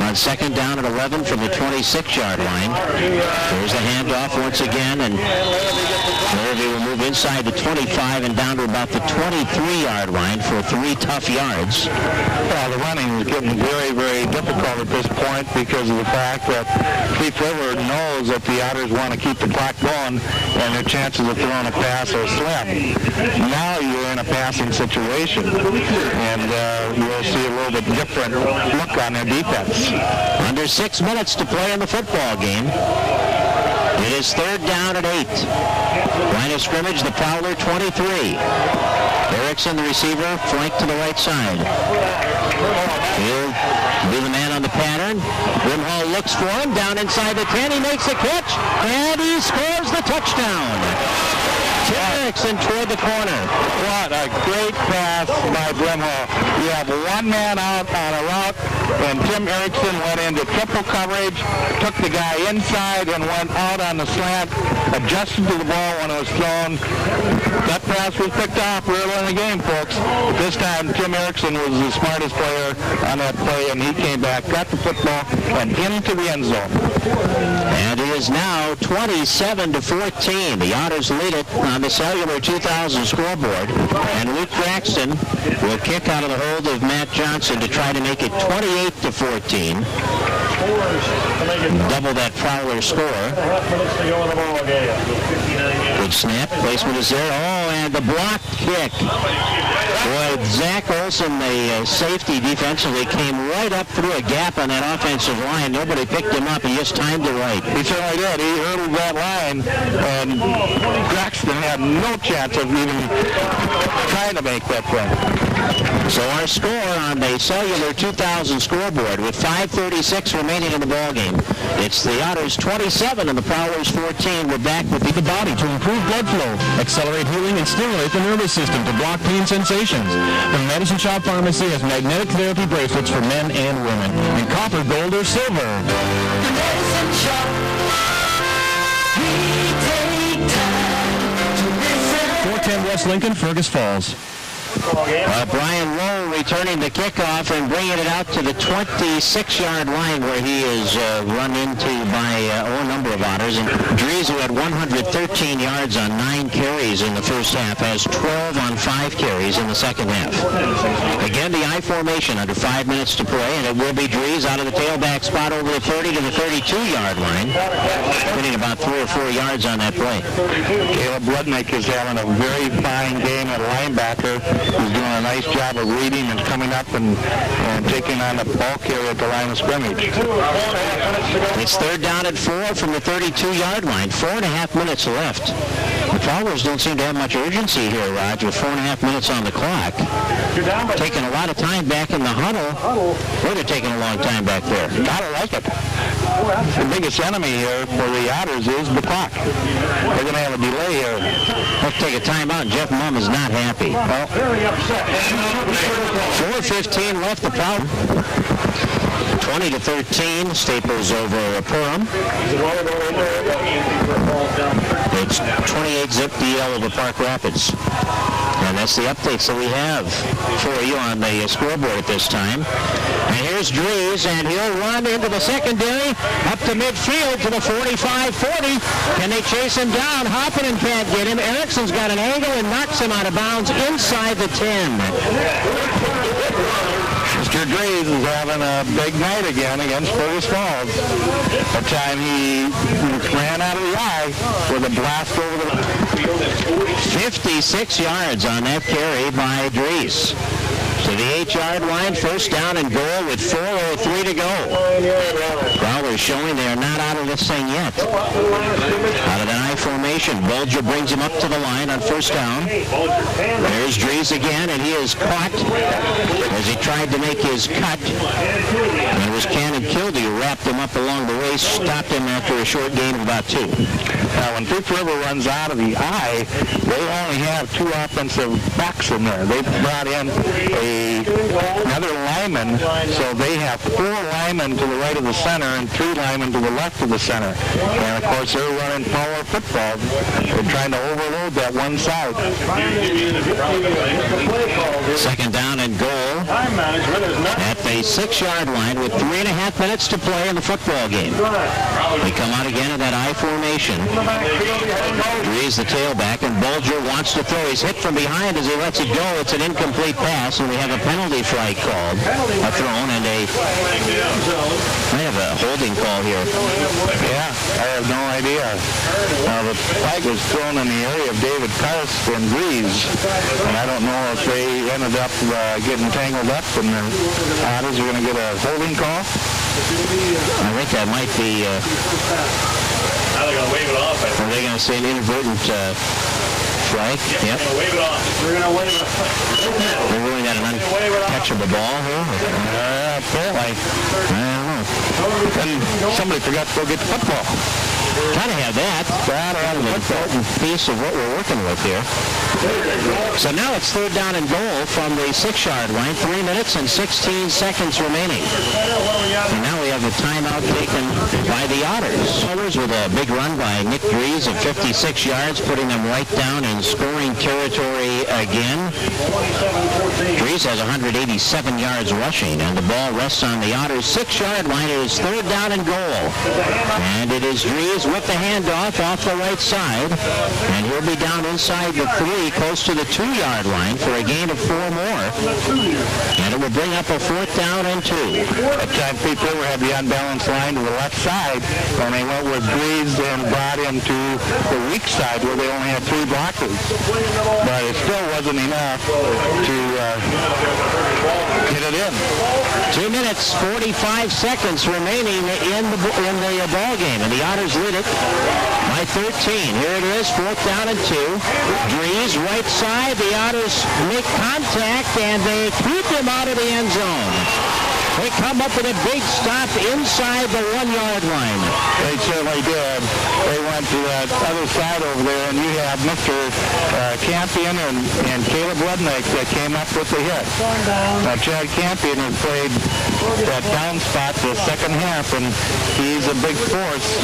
On second down at 11 from the 26-yard line. There's the handoff once again, and Larrivy will move inside the 25 and down to about the 23-yard line for 3 tough yards. Well, the running is getting very, very difficult at this point because of the fact that Thief River knows that the Otters want to keep the clock going, and their chances of throwing a pass are slim. Now you're in a passing situation, and you'll see a little bit different look on their defense. Under 6 minutes to play in the football game. It is third down at 8. Line of scrimmage, the Prowler 23. Erickson, the receiver, flank to the right side. He'll be the man on the pattern. Brimhall looks for him down inside the 10. He makes a catch, and he scores the touchdown. Erickson toward the corner. What a great pass by Brimhall. You have one man out on a route, and Tim Erickson went into triple coverage, took the guy inside and went out on the slant, adjusted to the ball when it was thrown. That pass was picked off early in the game, folks. But this time, Tim Erickson was the smartest player on that play, and he came back, got the football, and into the end zone. And it is now 27-14. The Otters lead it on the Cellular 2000 scoreboard. And Luke Braxton will kick out of the hold of Matt Johnson to try to make it 28-14. Double that Prowler score. Good snap. Placement is there. Oh, and the block kick. Boy, Zach Olson, the safety defensively, came right up through a gap on that offensive line. Nobody picked him up. He just timed it right. He certainly did. He hurdled that line, and Braxton had no chance of even trying to make that play. So our score on the Cellular 2000 scoreboard with 5:36 remaining in the ballgame. It's the Otters 27 and the Prowlers 14. We're back with the body to improve blood flow, accelerate healing, and stimulate the nervous system to block pain sensations. The Medicine Shop Pharmacy has magnetic therapy bracelets for men and women in copper, gold, or silver. The Medicine Shop. We take time to listen. 410 West Lincoln, Fergus Falls. Brian Loe returning the kickoff and bringing it out to the 26-yard line where he is run into by a number of Otters. And Drees, who had 113 yards on 9 carries in the first half, has 12 on 5 carries in the second half. Again, the I formation under 5 minutes to play, and it will be Drees out of the tailback spot over the 30 to the 32-yard line, winning about 3 or 4 yards on that play. Caleb Radniecki is having a very fine game at linebacker. He's doing a nice job of reading and coming up and taking on the ball carrier at the line of scrimmage. It's third down at 4 from the 32-yard line. 4.5 minutes left. The Fowlers don't seem to have much urgency here, Raj, with 4.5 minutes on the clock. Taking a lot of time back in the huddle. Or they're taking a long time back there. Gotta like it. The biggest enemy here for the Otters is the clock. They're going to have a delay here. Let's take a timeout. Jeff Mumm is not happy. Well, very upset. 4:15 left the problem. 20-13, Staples over Perham. It's 28-zip DL over Park Rapids. And that's the updates that we have for you on the scoreboard at this time. And here's Drees, and he'll run into the secondary, up to midfield to the 45-40. Can they chase him down? Hopponen can't get him. Erickson's got an angle and knocks him out of bounds inside the 10. Mr. Drees is having a big night again against Fergus Falls. That time he ran out of the eye with a blast over the 56 yards on that carry by Drees. To the 8-yard line, first down and goal with 4:03 to go. Fowlers showing they are not out of this thing yet. Out of the I formation, Bulger brings him up to the line on first down. There's Drees again, and he is caught as he tried to make his cut. And it was Cannon Kildee who wrapped him up along the waist, stopped him after a short gain of about 2. Now, when Thief River runs out of the I, they only have 2 offensive backs in there. They brought in another lineman, so they have 4 linemen to the right of the center and 3 linemen to the left of the center. And, of course, they're running power football. They're trying to overload that one side. Second down and goal at the 6-yard line with 3.5 minutes to play in the football game. We come out again in that I formation. Drees the tailback, and Bulger wants to throw. He's hit from behind as he lets it go. It's an incomplete pass, and we have a penalty flag called, thrown, and I have a holding call here. Yeah, I have no idea. The flag was thrown in the area of David Karst and Drees, and I don't know if they ended up getting tangled up, and the Otters are going to get a holding call. I think that might be... Now they're going to wave it off. Are they going to say an inadvertent flag? Yep. We're going to wave it off. We're going to wave it off. They're really got an uncatchable ball here? Apparently. I don't know. And somebody forgot to go get the football. Gotta have that. Gotta have an important piece of what we're working with here. So now it's third down and goal from the 6-yard line. 3 minutes and 16 seconds remaining. And now we have a timeout taken by the Otters. Otters with a big run by Nick Drees of 56 yards, putting them right down in scoring territory again. Drees has 187 yards rushing, and the ball rests on the Otters' 6-yard line. It is third down and goal. And it is Drees with the handoff off the right side. And he'll be down inside the 3, close to the 2-yard line for a gain of 4 more. And it will bring up a fourth down and 2. That time Thief River had the unbalanced line to the left side, and they went with Drees and brought him to the weak side where they only had 3 blockers. But it still wasn't enough to get it in. 2 minutes, 45 seconds remaining in the ball game, and the Otters lead it by 13. Here it is, fourth down and 2. Drees, right side. The Otters make contact, and they keep him out of the end zone. They come up with a big stop inside the 1-yard line. They certainly did. They went to that other side over there, and you have Mr. Campion and Caleb Rudnick that came up with the hit. Now, Chad Campion has played that down spot the second half, and he's a big force.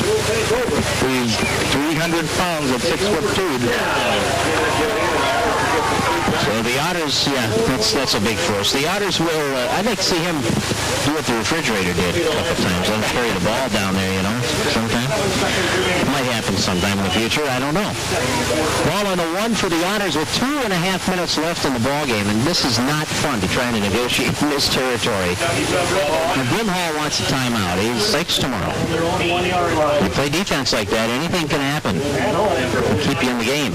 He's 300 pounds at 6'2". So the Otters, yeah, that's a big force. The Otters will, I'd like to see him do what the refrigerator did a couple times. Let him carry the ball down there, you know, sometime. It might happen sometime in the future. I don't know. Ball on the 1 for the Otters with 2.5 minutes left in the ball game, and this is not fun to try to negotiate in this territory. And Brimhall wants a timeout. He's 6 tomorrow. You play defense like that, anything can happen. It'll keep you in the game.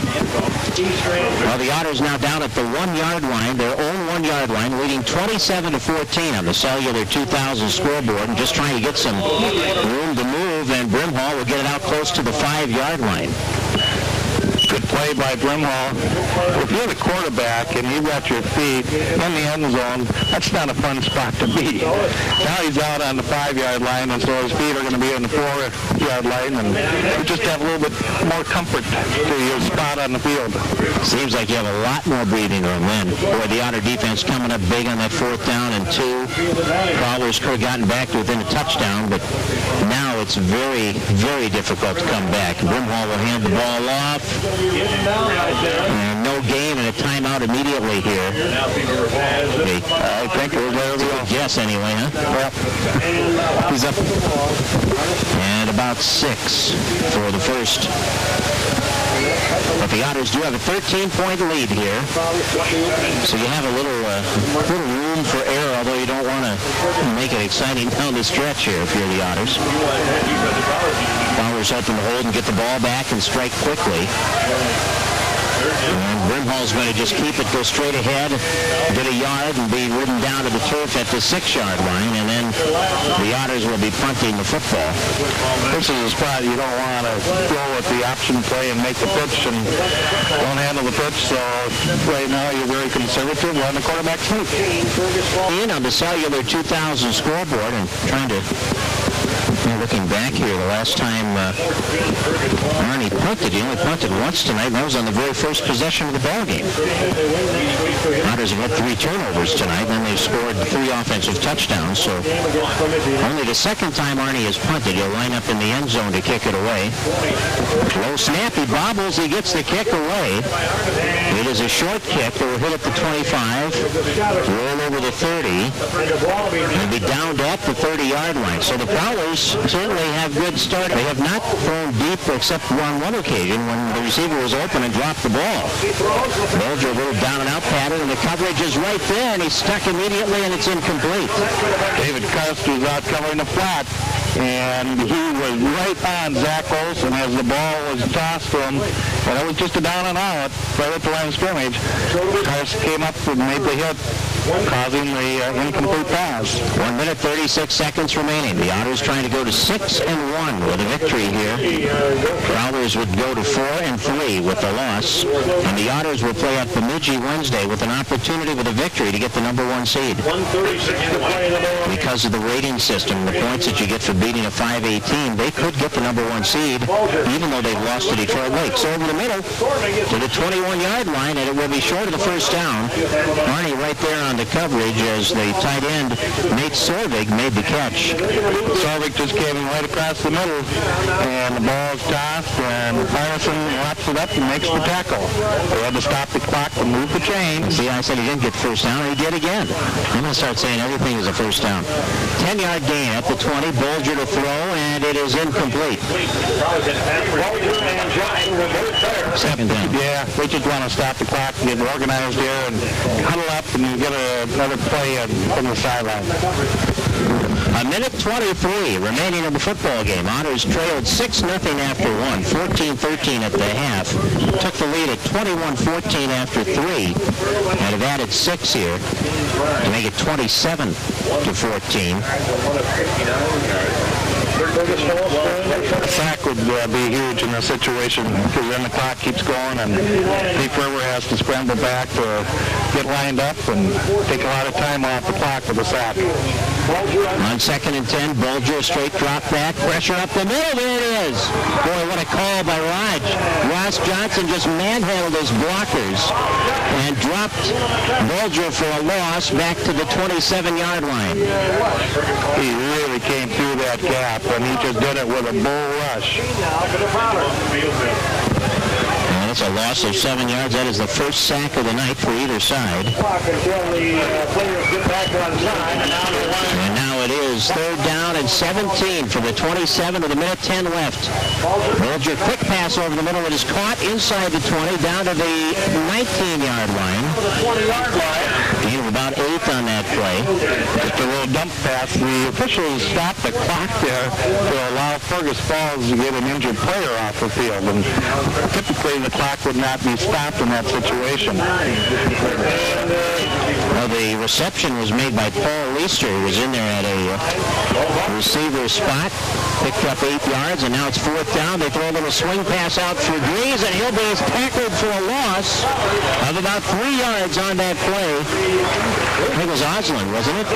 Well, the Otters now down at the 1-yard line, their own 1-yard line, leading 27-14 on the Cellular 2000 scoreboard, and just trying to get some room to move, and Brimhall will get it out close to the 5-yard line. Good play by Brimhall. If you're the quarterback and you've got your feet in the end zone, that's not a fun spot to be. Now he's out on the 5-yard line, and so his feet are going to be on the 4-yard line, and you just have a little bit more comfort to your spot on the field. Seems like you have a lot more breathing room then. Boy, the Otter defense coming up big on that fourth down and 2. Prowlers could have gotten back to within a touchdown, but now it's very, very difficult to come back. Brimhall will hand the ball off. And no gain and a timeout immediately here. I think it was yes anyway, huh? Yep. He's up. And about 6 for the first. But the Otters do have a 13-point lead here. So you have a little room for error, although you don't want to make it exciting down the stretch here if you're the Otters. Fowlers hoping to hold and get the ball back and strike quickly. And Brimhall's going to just keep it, go straight ahead, get a yard, and be ridden down to the turf at the 6-yard line, and then the Otters will be punting the football. This is a spot you don't want to go with the option play and make the pitch and don't handle the pitch, so right now you're very conservative on the quarterback sneak. In on the Cellular 2000 scoreboard and trying to... Looking back here, the last time Arnie punted, he only punted once tonight, and that was on the very first possession of the ball game. Otters have had 3 turnovers tonight, and then they've scored 3 offensive touchdowns, so only the second time Arnie has punted, he'll line up in the end zone to kick it away. Low snap, he bobbles, he gets the kick away. It is a short kick that will hit at the 25, roll over the 30, and be downed at the 30-yard line. So the Prowlers certainly have good start. They have not thrown deep except on one occasion when the receiver was open and dropped the ball. Bulger a little down and out pattern, and the coverage is right there, and he's stuck immediately, and it's incomplete. David Karst was out covering the flat, and he was right on Zach Olson as the ball was tossed to him, and it was just a down and out right at the line of scrimmage. Karst came up and made the hit causing the incomplete pass. 1 minute 36 seconds remaining. The Otters trying to go to 6-1 with a victory here. Fowlers would go to 4-3 with the loss, and the Otters will play at Bemidji Wednesday with an opportunity with a victory to get the number 1 seed. Because of the rating system, the points that you get for beating a 5A team, they could get the number 1 seed, even though they've lost to Detroit Lake. So over the middle to the 21-yard line, and it will be short of the first down. Arnie right there on the coverage as the tight end, Nate Sorvig, made the catch. Sorvig just came right across the middle, and the ball is tossed, and Arneson wraps it up and makes the tackle. They had to stop the clock to move the chains. See, I said he didn't get first down, and he did again. I'm going to start saying everything is a first down. 10-yard gain at the 20, Bulger to throw, and it is incomplete. Second down. Yeah, they just want to stop the clock, get organized here, and huddle up and get another play from the sideline. A minute 23 remaining in the football game. Otters trailed 6-0 after 1, 14-13 at the half. Took the lead at 21-14 after 3, and have added 6 here to make it 27-14. A sack would be huge in this situation because then the clock keeps going and Thief River has to scramble back to get lined up and take a lot of time off the clock with a sack. On 2nd and 10, Bulger, straight drop back, pressure up the middle, there it is. Boy, what a call by Raj. Ross Johnson just manhandled his blockers and dropped Bulger for a loss back to the 27-yard line. He really came through that gap, and he just did it with a bull rush. And it's a loss of 7 yards. That is the first sack of the night for either side. And now it is 3rd down and 17 for the 27 of the minute 10 left. Bulger, quick pass over the middle. It is caught inside the 20 down to the 19-yard line. Gain of about 8 on that play. Just a little dump pass. The officials stopped the clock there to allow Fergus Falls to get an injured player off the field. And typically the clock would not be stopped in that situation. Well, the reception was made by Paul Leister, who was in there at a receiver spot. Picked up 8 yards, and now it's 4th down. They throw a little swing pass out for Drees, and he'll be tackled for a loss of about 3 yards on that play. I think it was Oslin, wasn't it?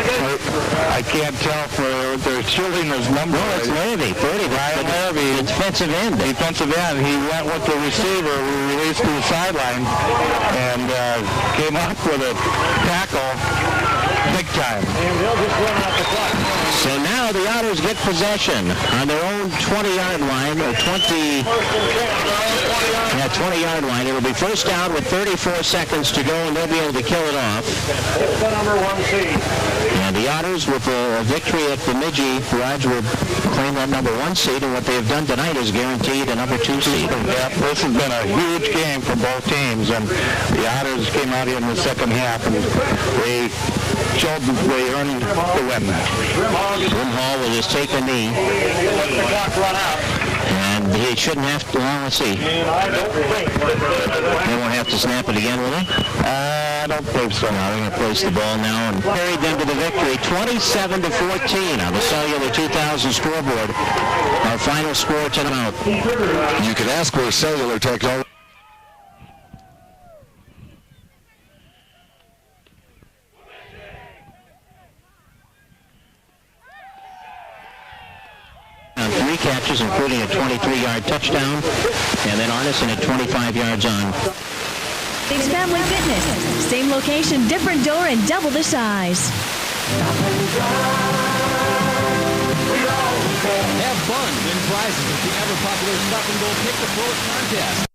I can't tell for they're shielding his number. No, it's Larrivy. Brian Larrivy. Defensive end. Defensive end. He went with the receiver who released to the sideline and came up with a tackle big time. And they'll just run out the clock. So now the Otters get possession on their own 20-yard line, or 20-yard line. It'll be first down with 34 seconds to go, and they'll be able to kill it off. It's the number 1 seed. And the Otters, with a victory at Bemidji, Raj will claim that number 1 seed, and what they have done tonight is guaranteed a number 2 seed. Yeah, this has been a huge game for both teams, and the Otters came out here in the second half, and they showed they earned the win. Brimhall will just take a knee. And he shouldn't have to, well, let's see. They won't have to snap it again, will they? I don't think so. No, they're going to place the ball now and carried them to the victory, 27-14 on the Cellular 2000 scoreboard. Our final score tonight. You can ask where Cellular Technology. On 3 catches, including a 23-yard touchdown, and then Arneson at 25 yards on. It's Family Fitness. Same location, different door, and double the size. Have fun, win prizes with the ever-popular Stop and Go Pick the Float contest.